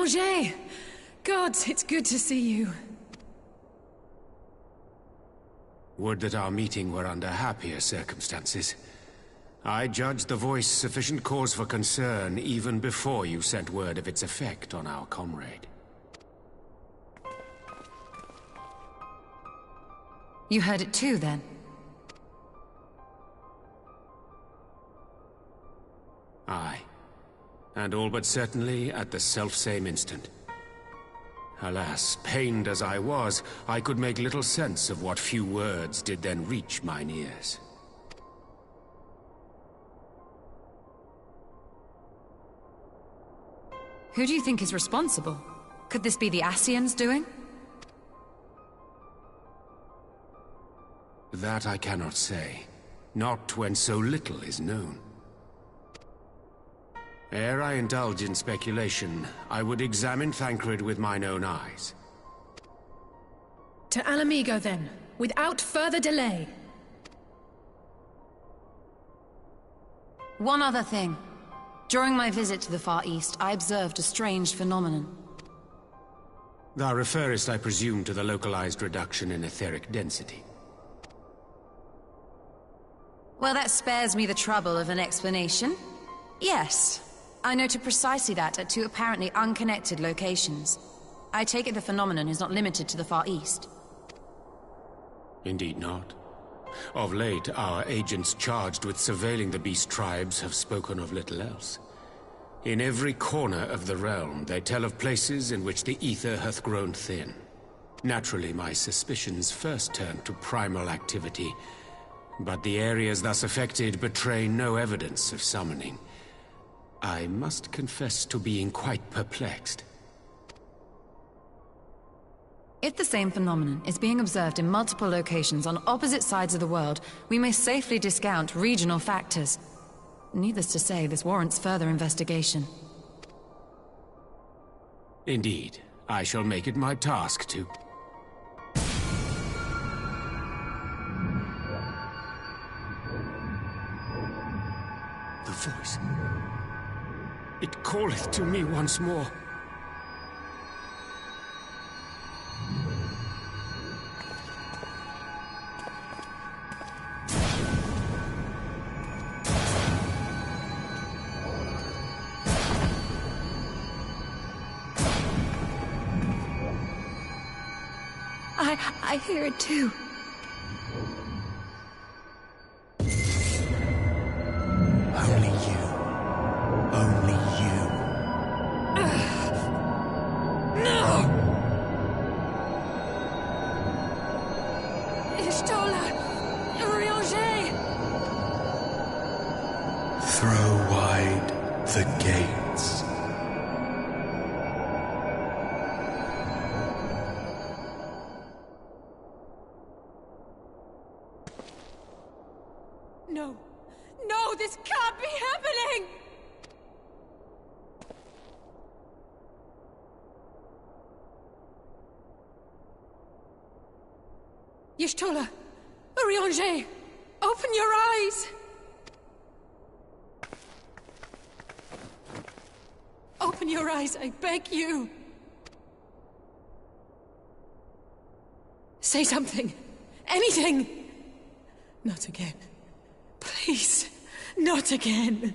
Urianger! Gods, it's good to see you. Would that our meeting were under happier circumstances. I judged the voice sufficient cause for concern even before you sent word of its effect on our comrade. You heard it too, then? Aye. And all but certainly at the selfsame instant. Alas, pained as I was, I could make little sense of what few words did then reach mine ears. Who do you think is responsible? Could this be the Ascians doing? That I cannot say. Not when so little is known. Ere I indulge in speculation, I would examine Thancred with mine own eyes. To Alamigo, then, without further delay. One other thing. During my visit to the Far East, I observed a strange phenomenon. Thou referrest, I presume, to the localized reduction in etheric density. Well, that spares me the trouble of an explanation. Yes, I noted precisely that at two apparently unconnected locations. I take it the phenomenon is not limited to the Far East. Indeed not. Of late, our agents charged with surveilling the beast tribes have spoken of little else. In every corner of the realm, they tell of places in which the ether hath grown thin. Naturally, my suspicions first turned to primal activity, but the areas thus affected betray no evidence of summoning. I must confess to being quite perplexed. If the same phenomenon is being observed in multiple locations on opposite sides of the world, we may safely discount regional factors. Needless to say, this warrants further investigation. Indeed, I shall make it my task to... The voice... It calleth to me once more. I hear it too. Only you. Only you. No! Ishtola! Urianger! Throw wide the gates. No! No, this can't be happening! Y'shtola! Urianger! Open your eyes! Open your eyes, I beg you! Say something! Anything! Not again. Please, not again.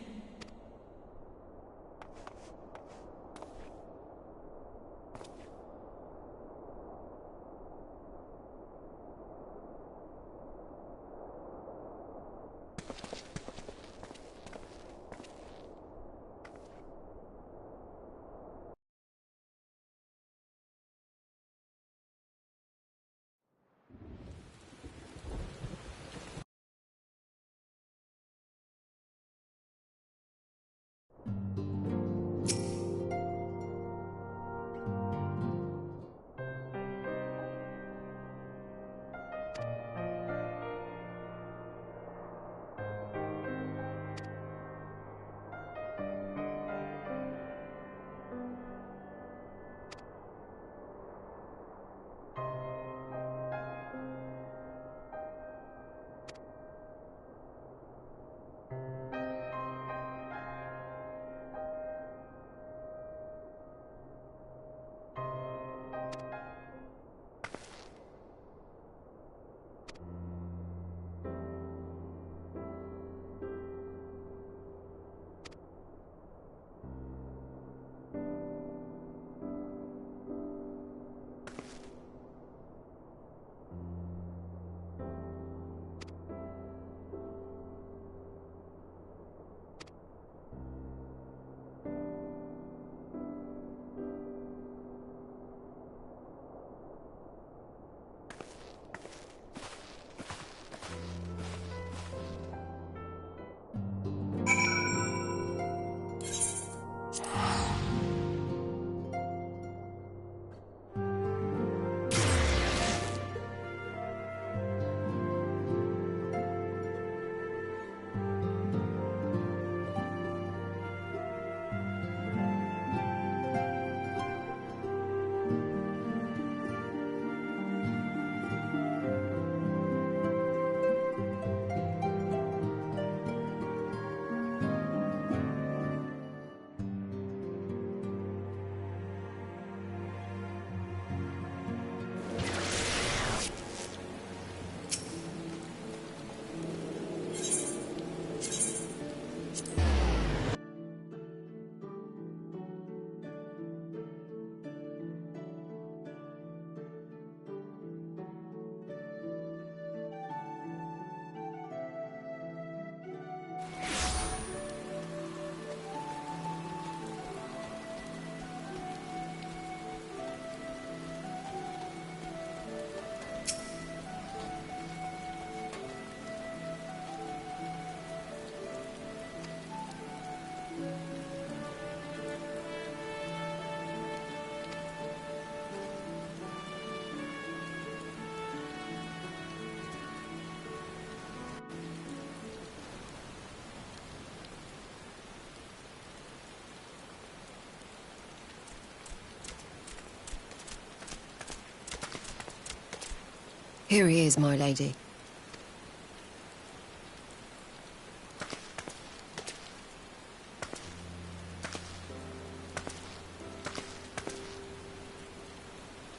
Here he is, my lady.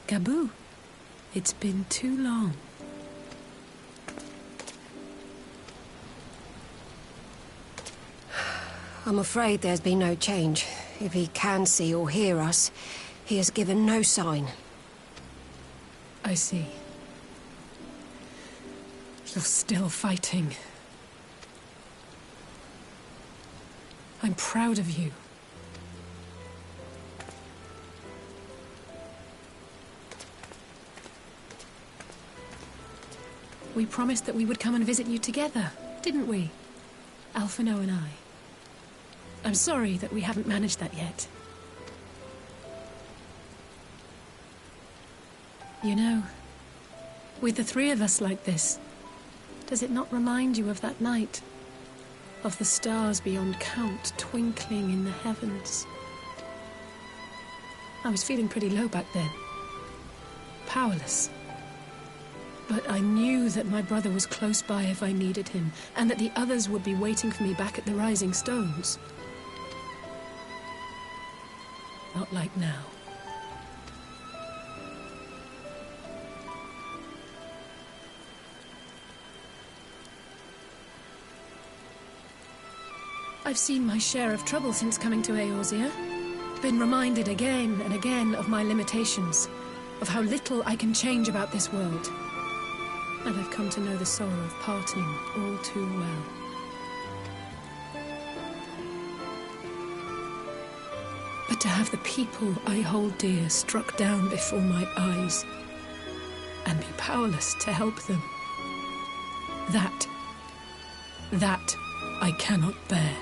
Gabu, it's been too long. I'm afraid there's been no change. If he can see or hear us, he has given no sign. I see. You're still fighting. I'm proud of you. We promised that we would come and visit you together, didn't we? Alphino and I. I'm sorry that we haven't managed that yet. You know, with the three of us like this, does it not remind you of that night? Of the stars beyond count twinkling in the heavens? I was feeling pretty low back then. Powerless. But I knew that my brother was close by if I needed him, and that the others would be waiting for me back at the Rising Stones. Not like now. I've seen my share of trouble since coming to Eorzea. Been reminded again and again of my limitations, of how little I can change about this world. And I've come to know the sorrow of parting all too well. But to have the people I hold dear struck down before my eyes, and be powerless to help them, that I cannot bear.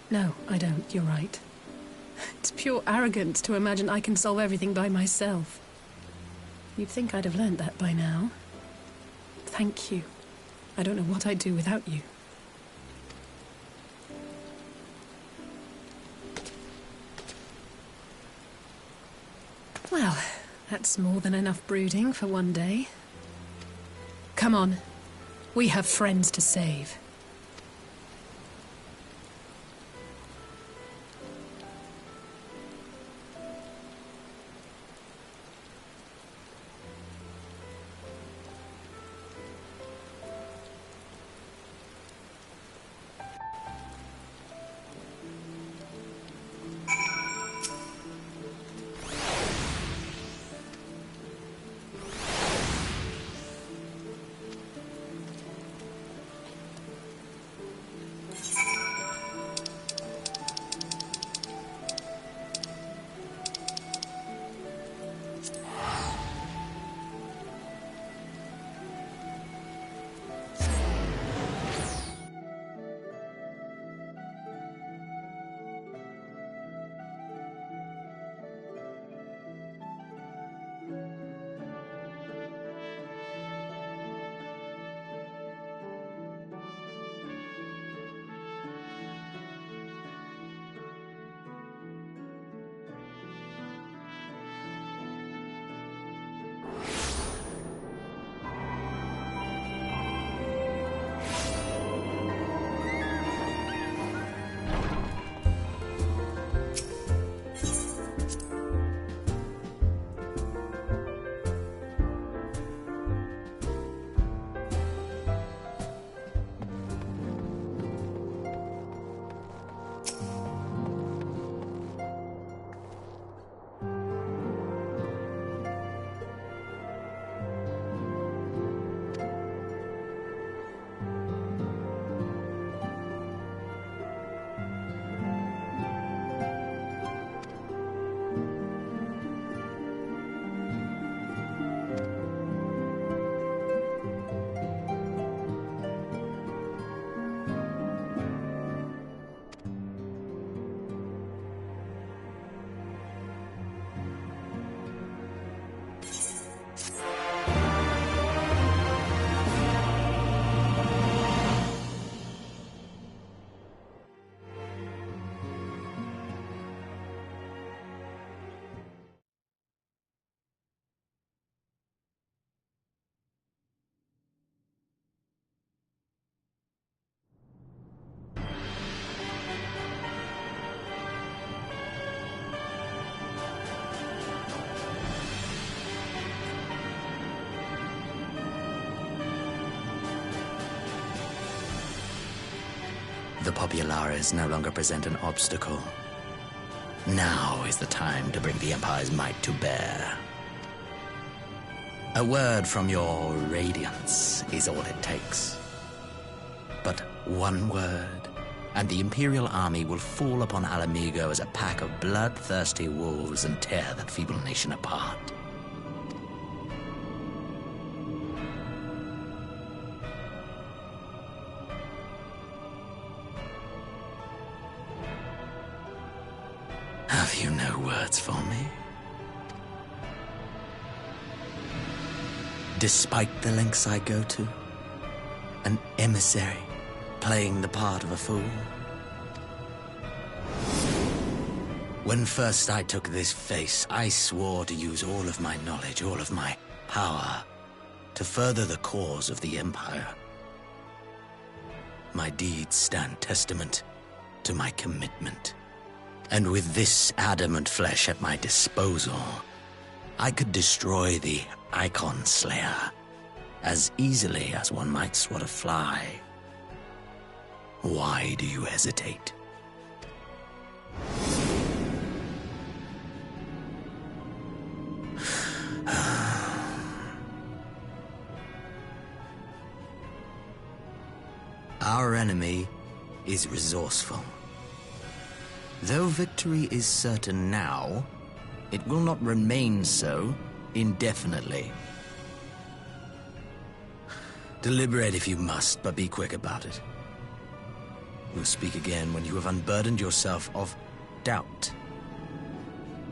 No, I don't. You're right. It's pure arrogance to imagine I can solve everything by myself. You'd think I'd have learned that by now. Thank you. I don't know what I'd do without you. Well, that's more than enough brooding for one day. Come on. We have friends to save. the populares no longer present an obstacle. Now is the time to bring the Empire's might to bear. A word from your Radiance is all it takes. But one word, and the Imperial army will fall upon Alamigo as a pack of bloodthirsty wolves and tear that feeble nation apart. Have you no words for me? Despite the lengths I go to, an emissary playing the part of a fool. When first I took this face, I swore to use all of my knowledge, all of my power, to further the cause of the Empire. My deeds stand testament to my commitment. And with this adamant flesh at my disposal, I could destroy the Icon Slayer as easily as one might swat a fly. Why do you hesitate? Our enemy is resourceful. Though victory is certain now, it will not remain so indefinitely. Deliberate if you must, but be quick about it. We'll speak again when you have unburdened yourself of doubt.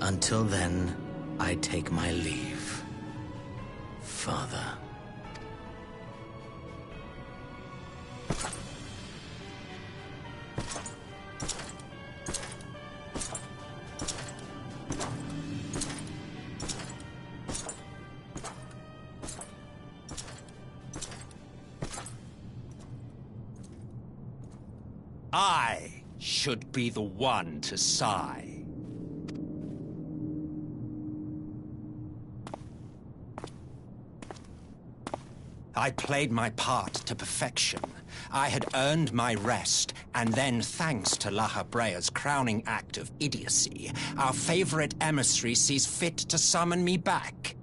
Until then, I take my leave, Father. I should be the one to sigh. I played my part to perfection. I had earned my rest, and then, thanks to La Habrea's crowning act of idiocy, our favorite emissary sees fit to summon me back.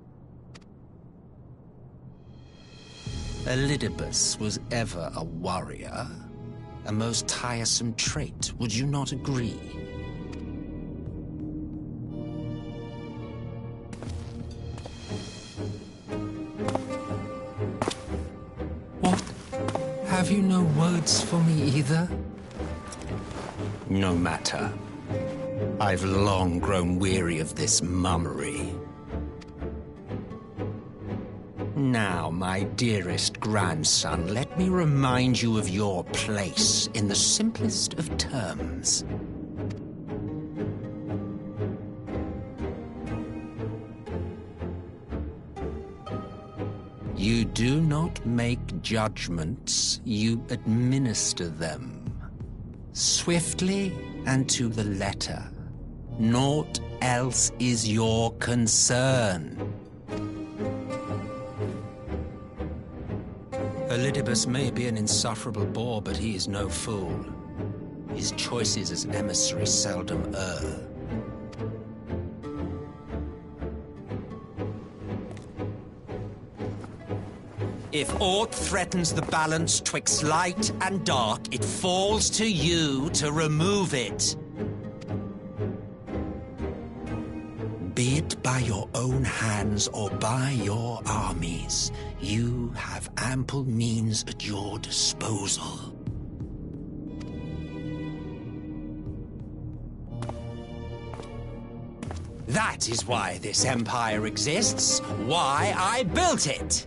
Elidibus was ever a warrior. A most tiresome trait, would you not agree? What? Have you no words for me either? No matter. I've long grown weary of this mummery. Now, my dearest grandson, let me remind you of your place in the simplest of terms. You do not make judgments, you administer them. Swiftly and to the letter. Naught else is your concern. Elidibus may be an insufferable bore, but he is no fool. His choices as emissary seldom err. If aught threatens the balance twixt light and dark, it falls to you to remove it. Be it by your own hands or by your armies, you have ample means at your disposal. That is why this empire exists, why I built it.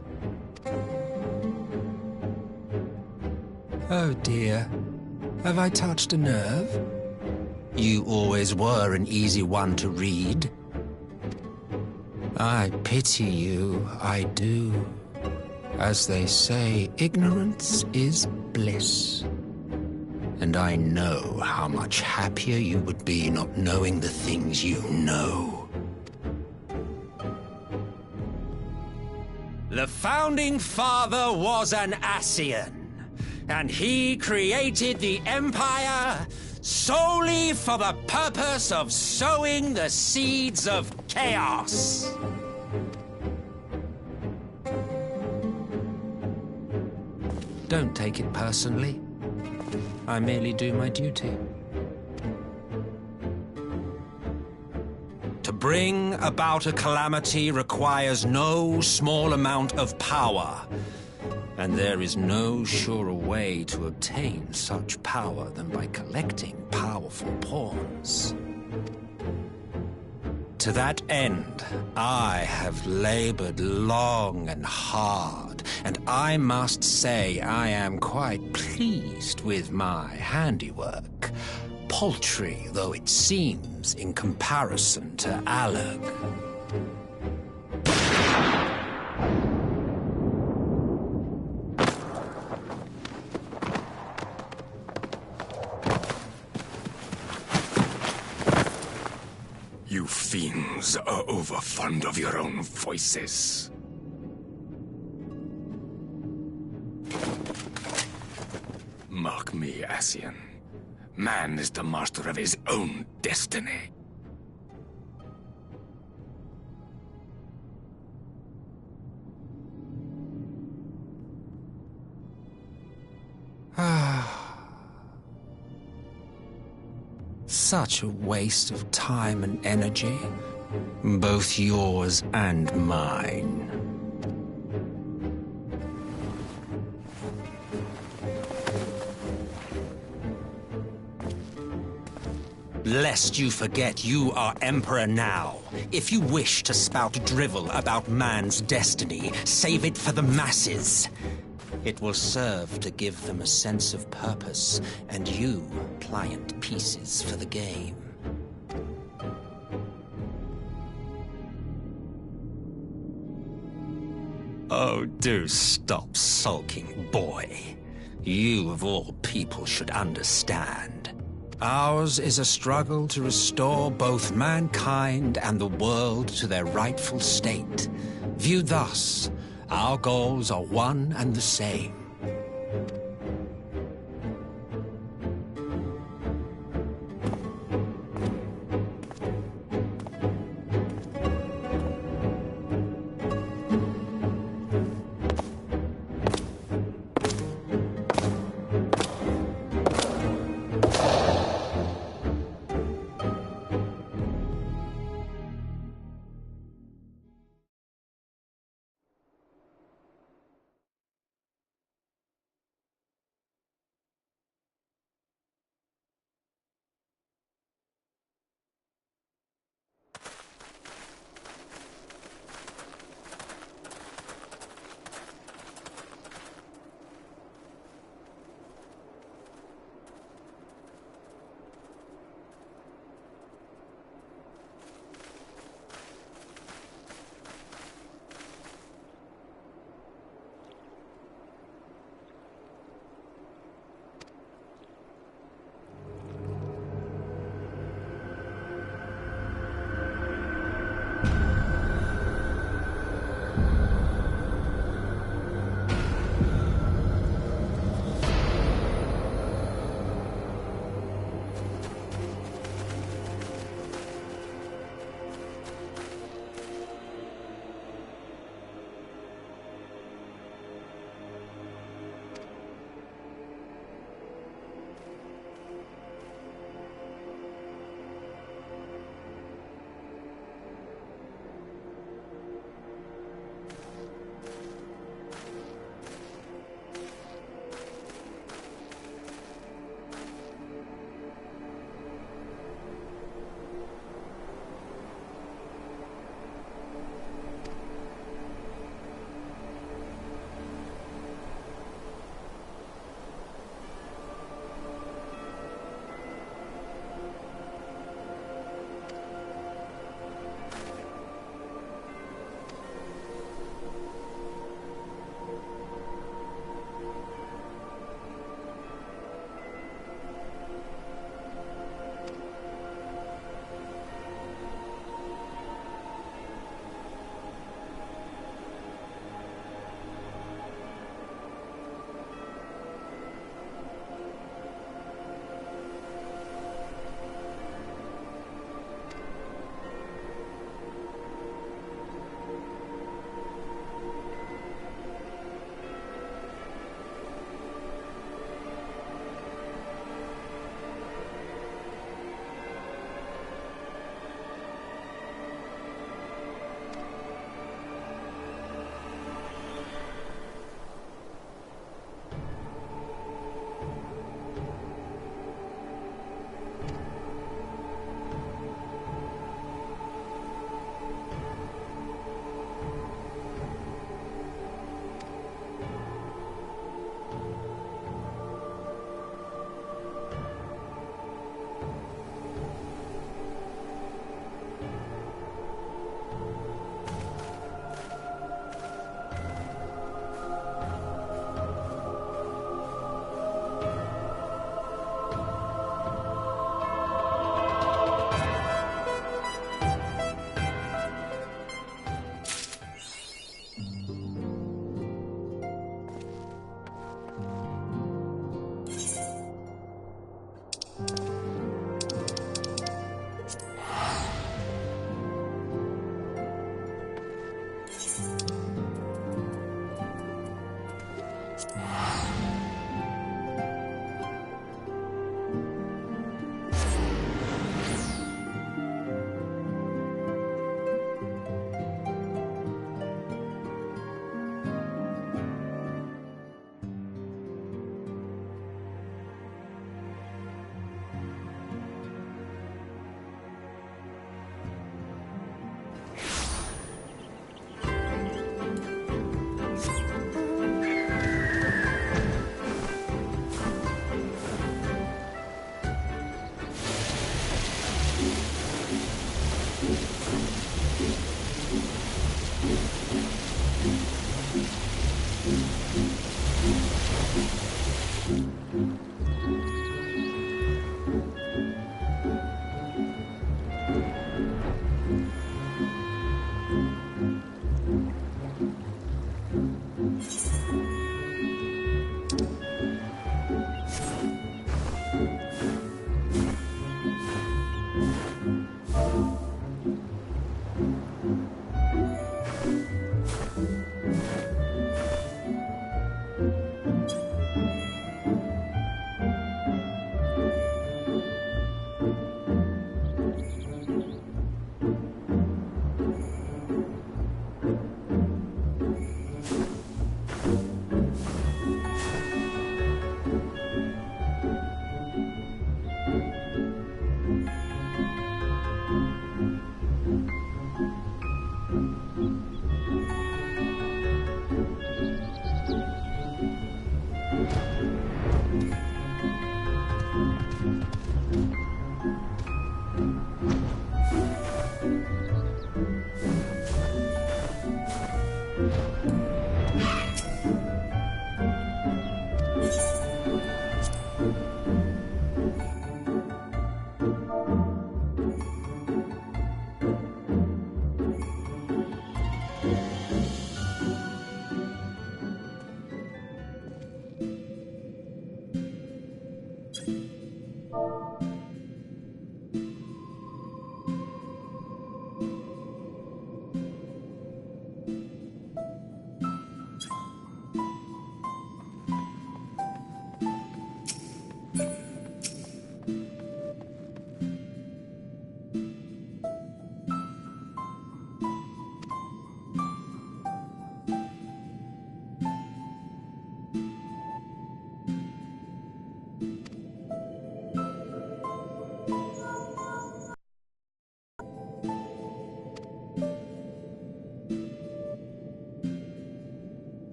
Oh dear, have I touched a nerve? You always were an easy one to read. I pity you, I do. As they say, ignorance is bliss. And I know how much happier you would be not knowing the things you know. The Founding Father was an Ascian. And he created the Empire solely for the purpose of sowing the seeds of chaos. Don't take it personally. I merely do my duty. To bring about a calamity requires no small amount of power. And there is no surer way to obtain such power than by collecting powerful pawns. To that end, I have labored long and hard, and I must say I am quite pleased with my handiwork, paltry though it seems in comparison to Alag. You fiends are overfond of your own voices. Mark me, Ascian. Man is the master of his own destiny. Such a waste of time and energy, both yours and mine. Lest you forget you are Emperor now. If you wish to spout drivel about man's destiny, save it for the masses. It will serve to give them a sense of purpose, and you pliant pieces for the game. Oh, do stop sulking, boy. You, of all people, should understand. Ours is a struggle to restore both mankind and the world to their rightful state. Viewed thus, our goals are one and the same.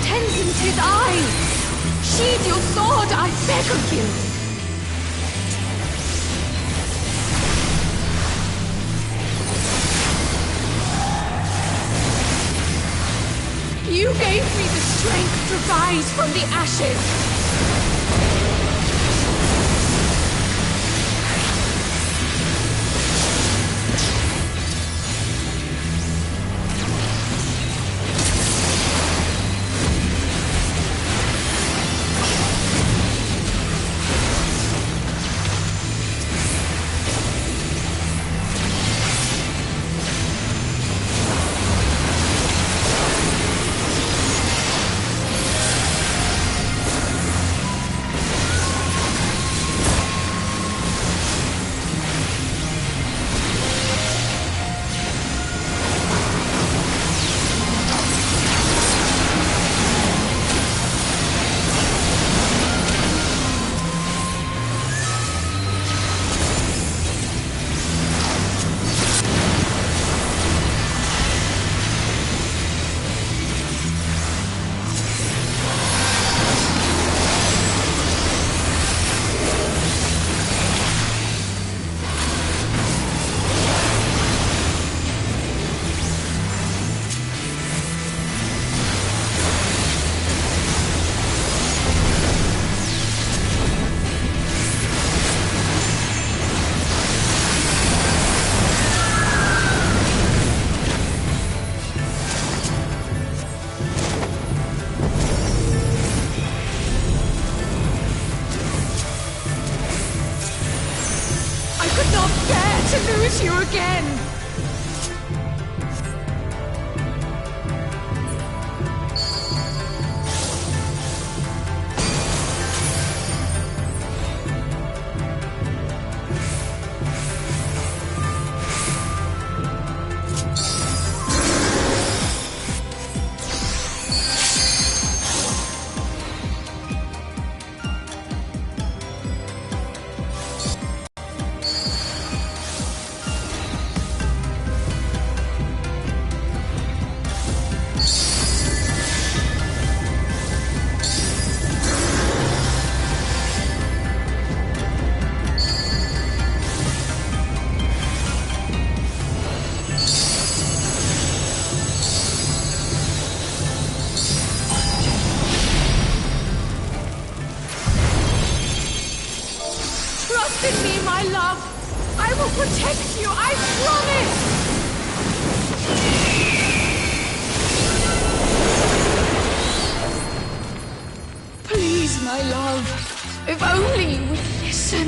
Tenzin, 'tis I! Sheathe your sword, I beg of you! You gave me the strength to rise from the ashes! I could not bear to lose you again! Trust in me, my love! I will protect you, I promise! Please, my love, if only you would listen.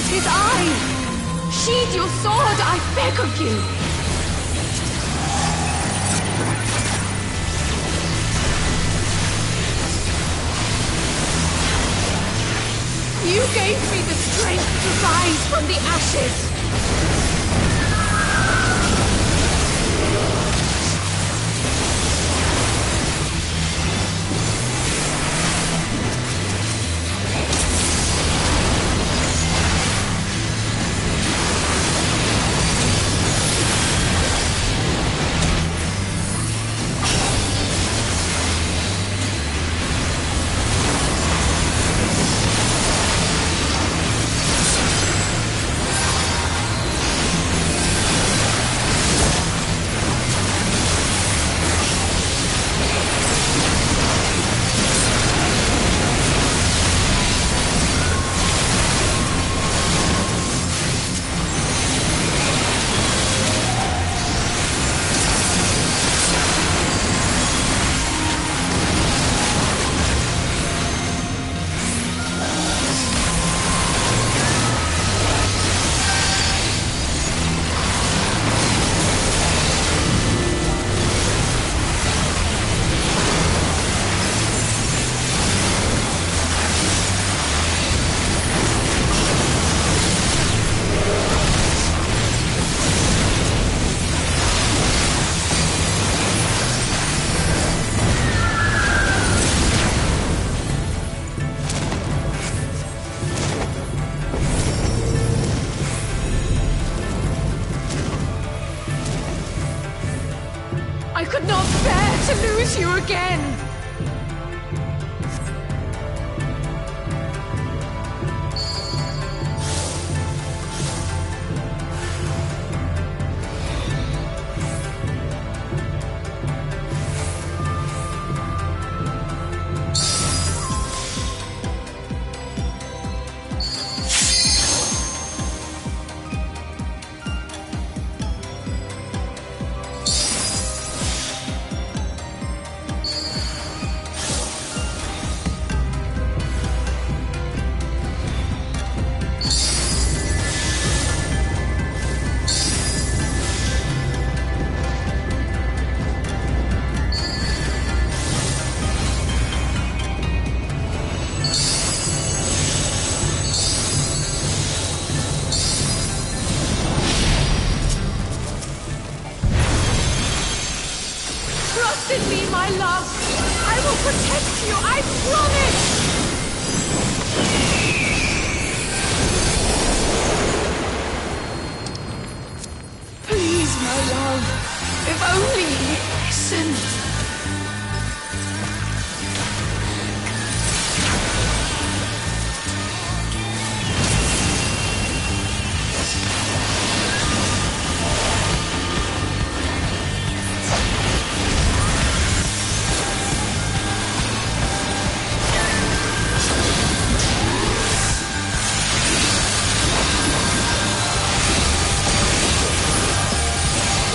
His eye! Sheathe your sword, I beg of you! You gave me the strength to rise from the ashes! protect you, I promise! Please, my love, if only listen.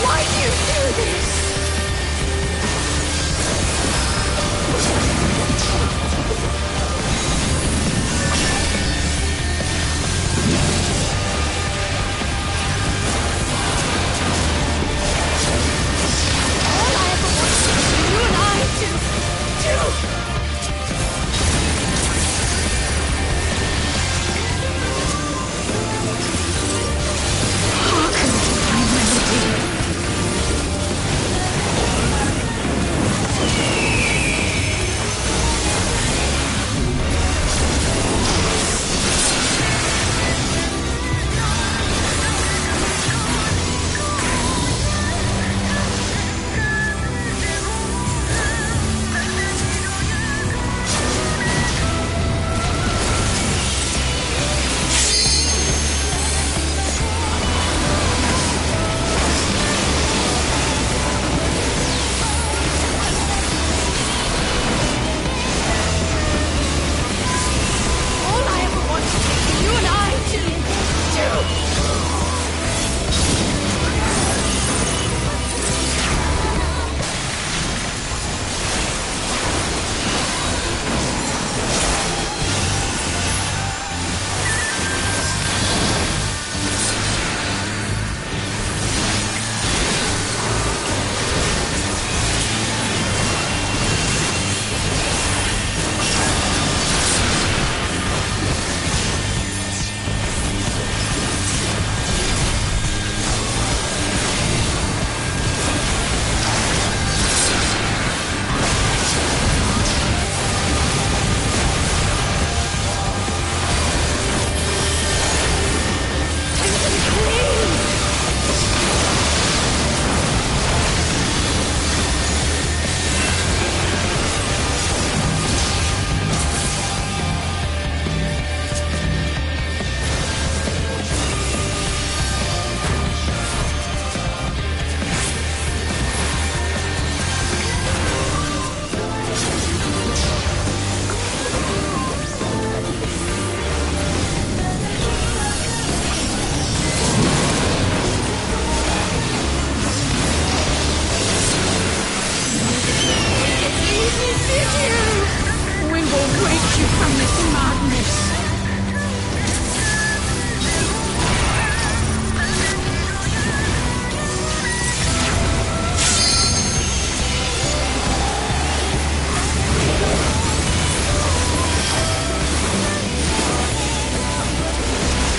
Why do you do this? All I ever wanted was for you and I to...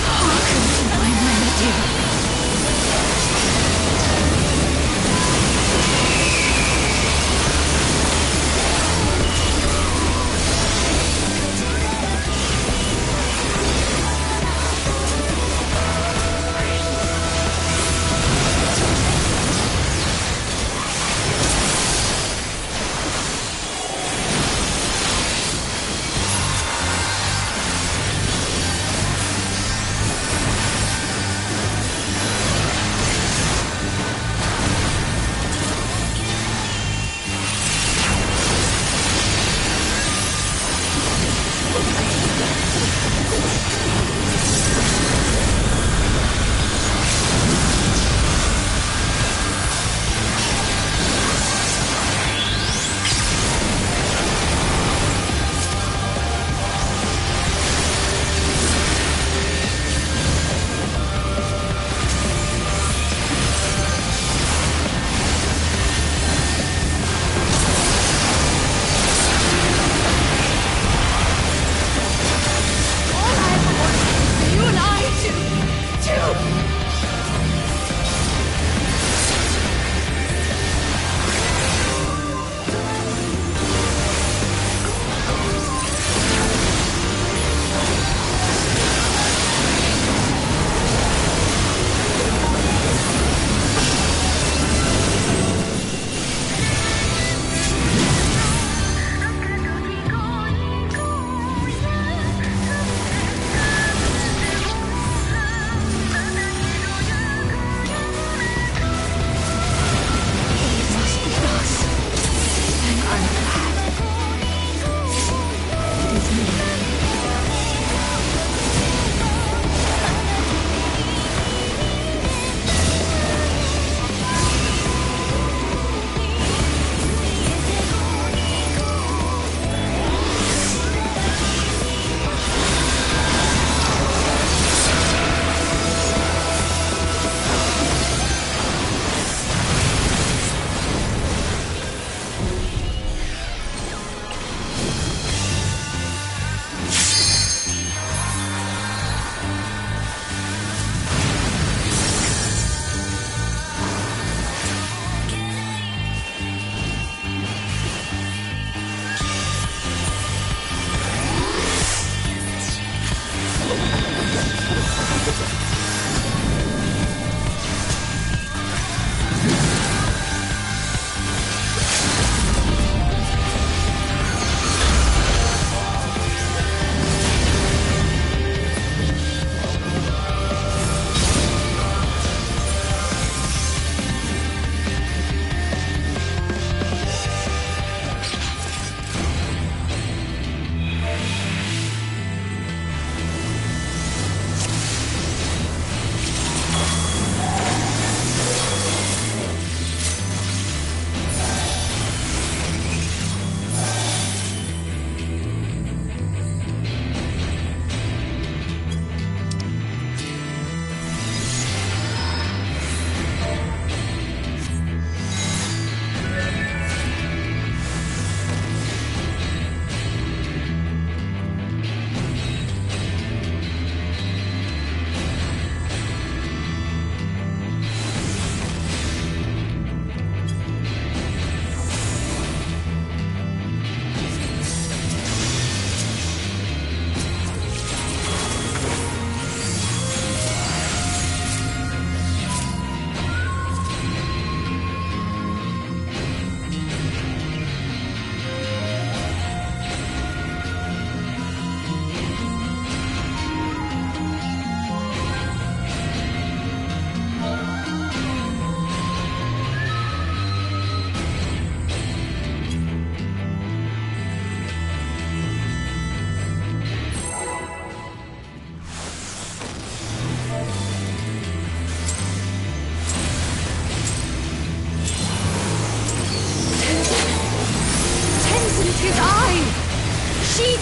Hearken to my melody.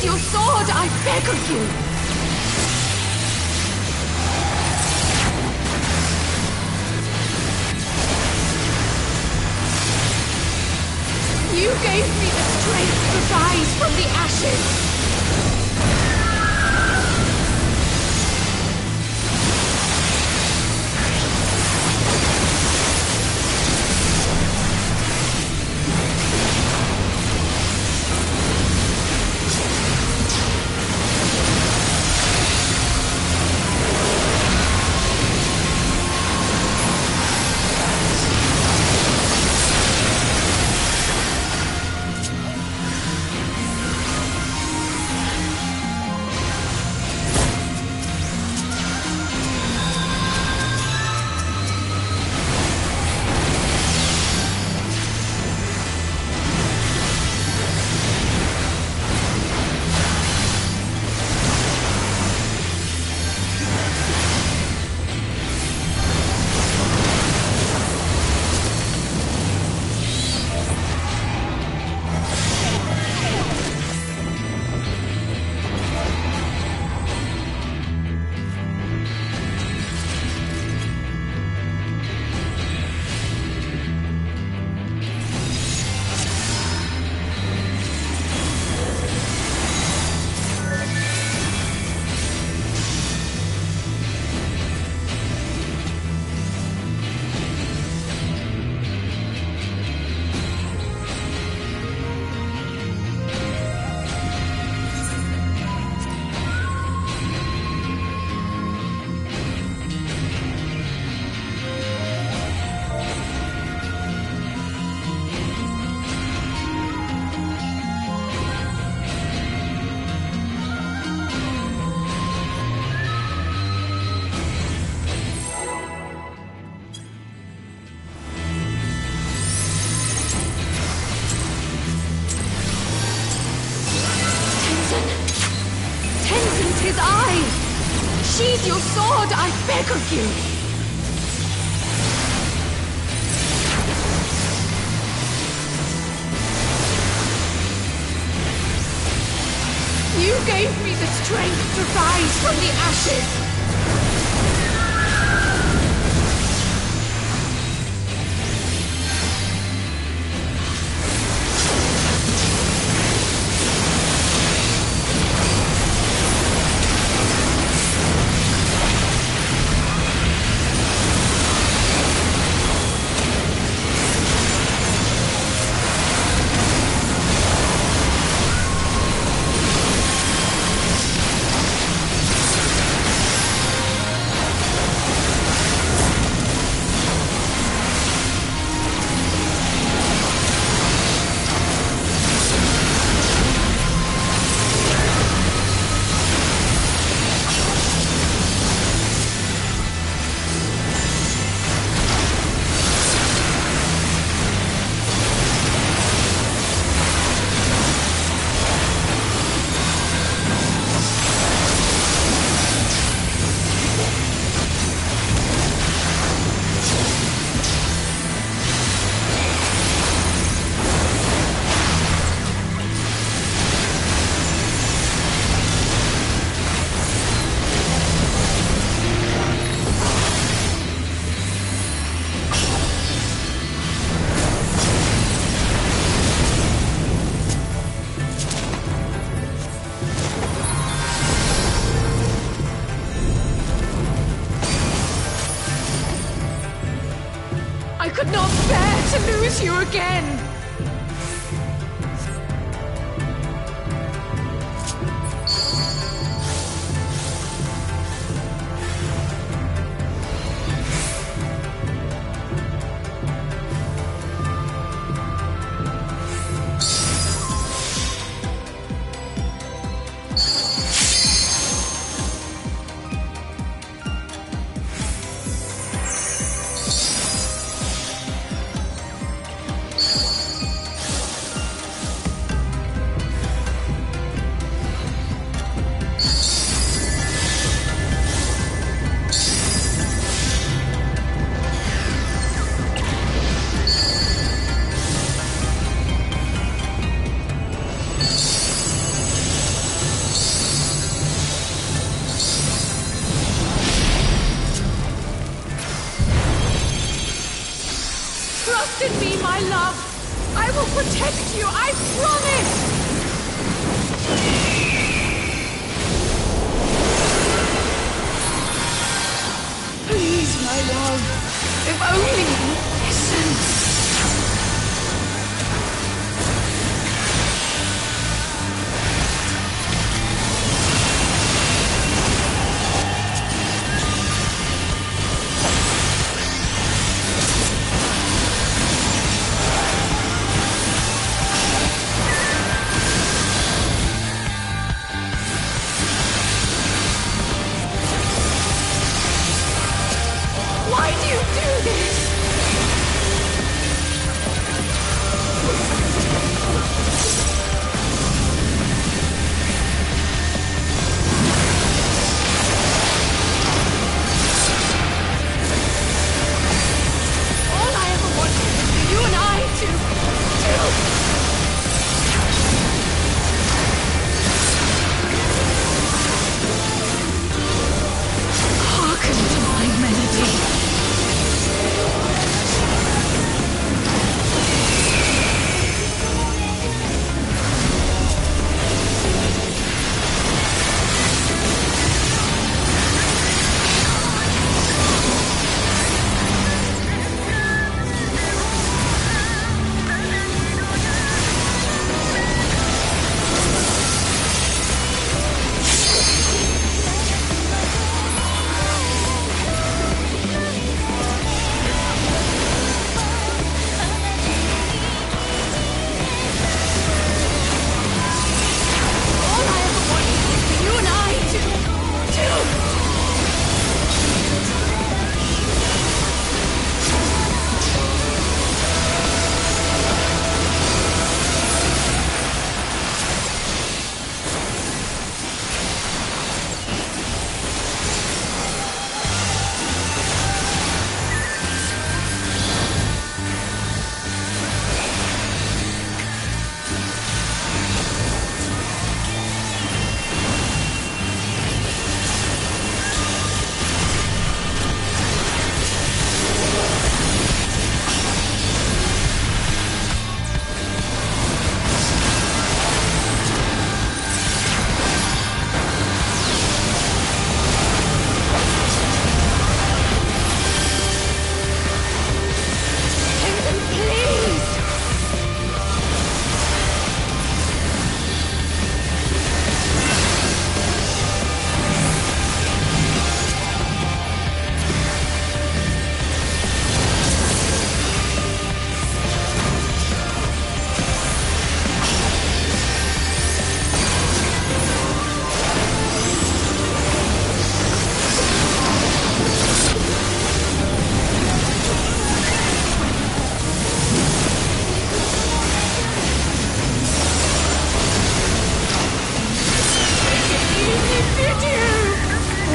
Sheathe your sword, I beg of you! You gave me the strength to rise from the ashes! His eye! Sheathe your sword, I beg of you! You gave me the strength to rise from the ashes! I could not bear to lose you again! will protect you, I promise! Please, my love, if only listen. Why do you do this? All I ever wanted was for you and I to hearken to my melody.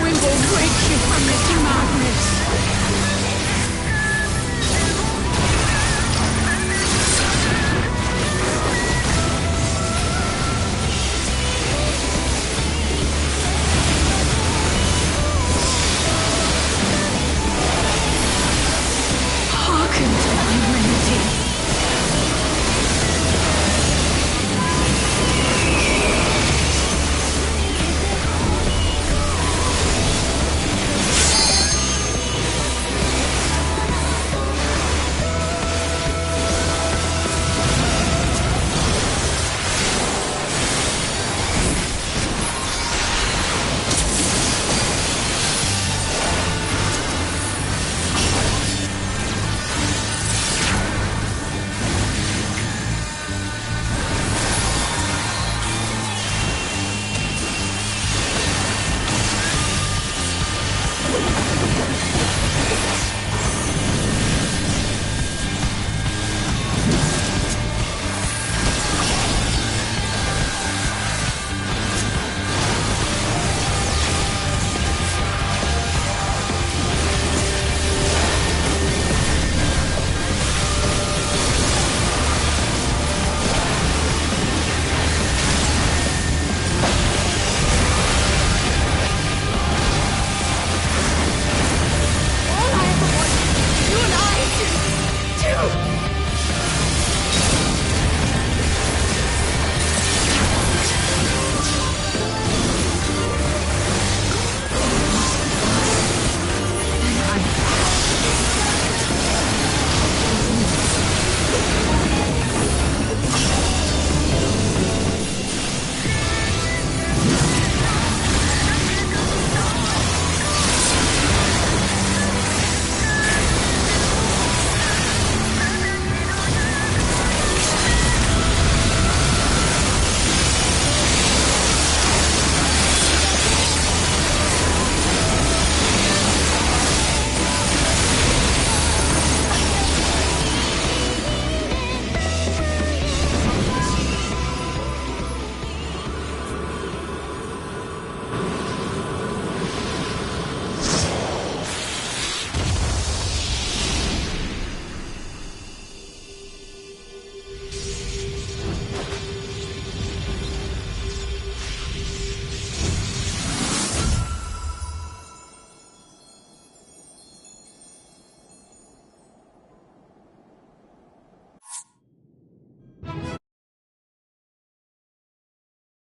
We will break you from this madness.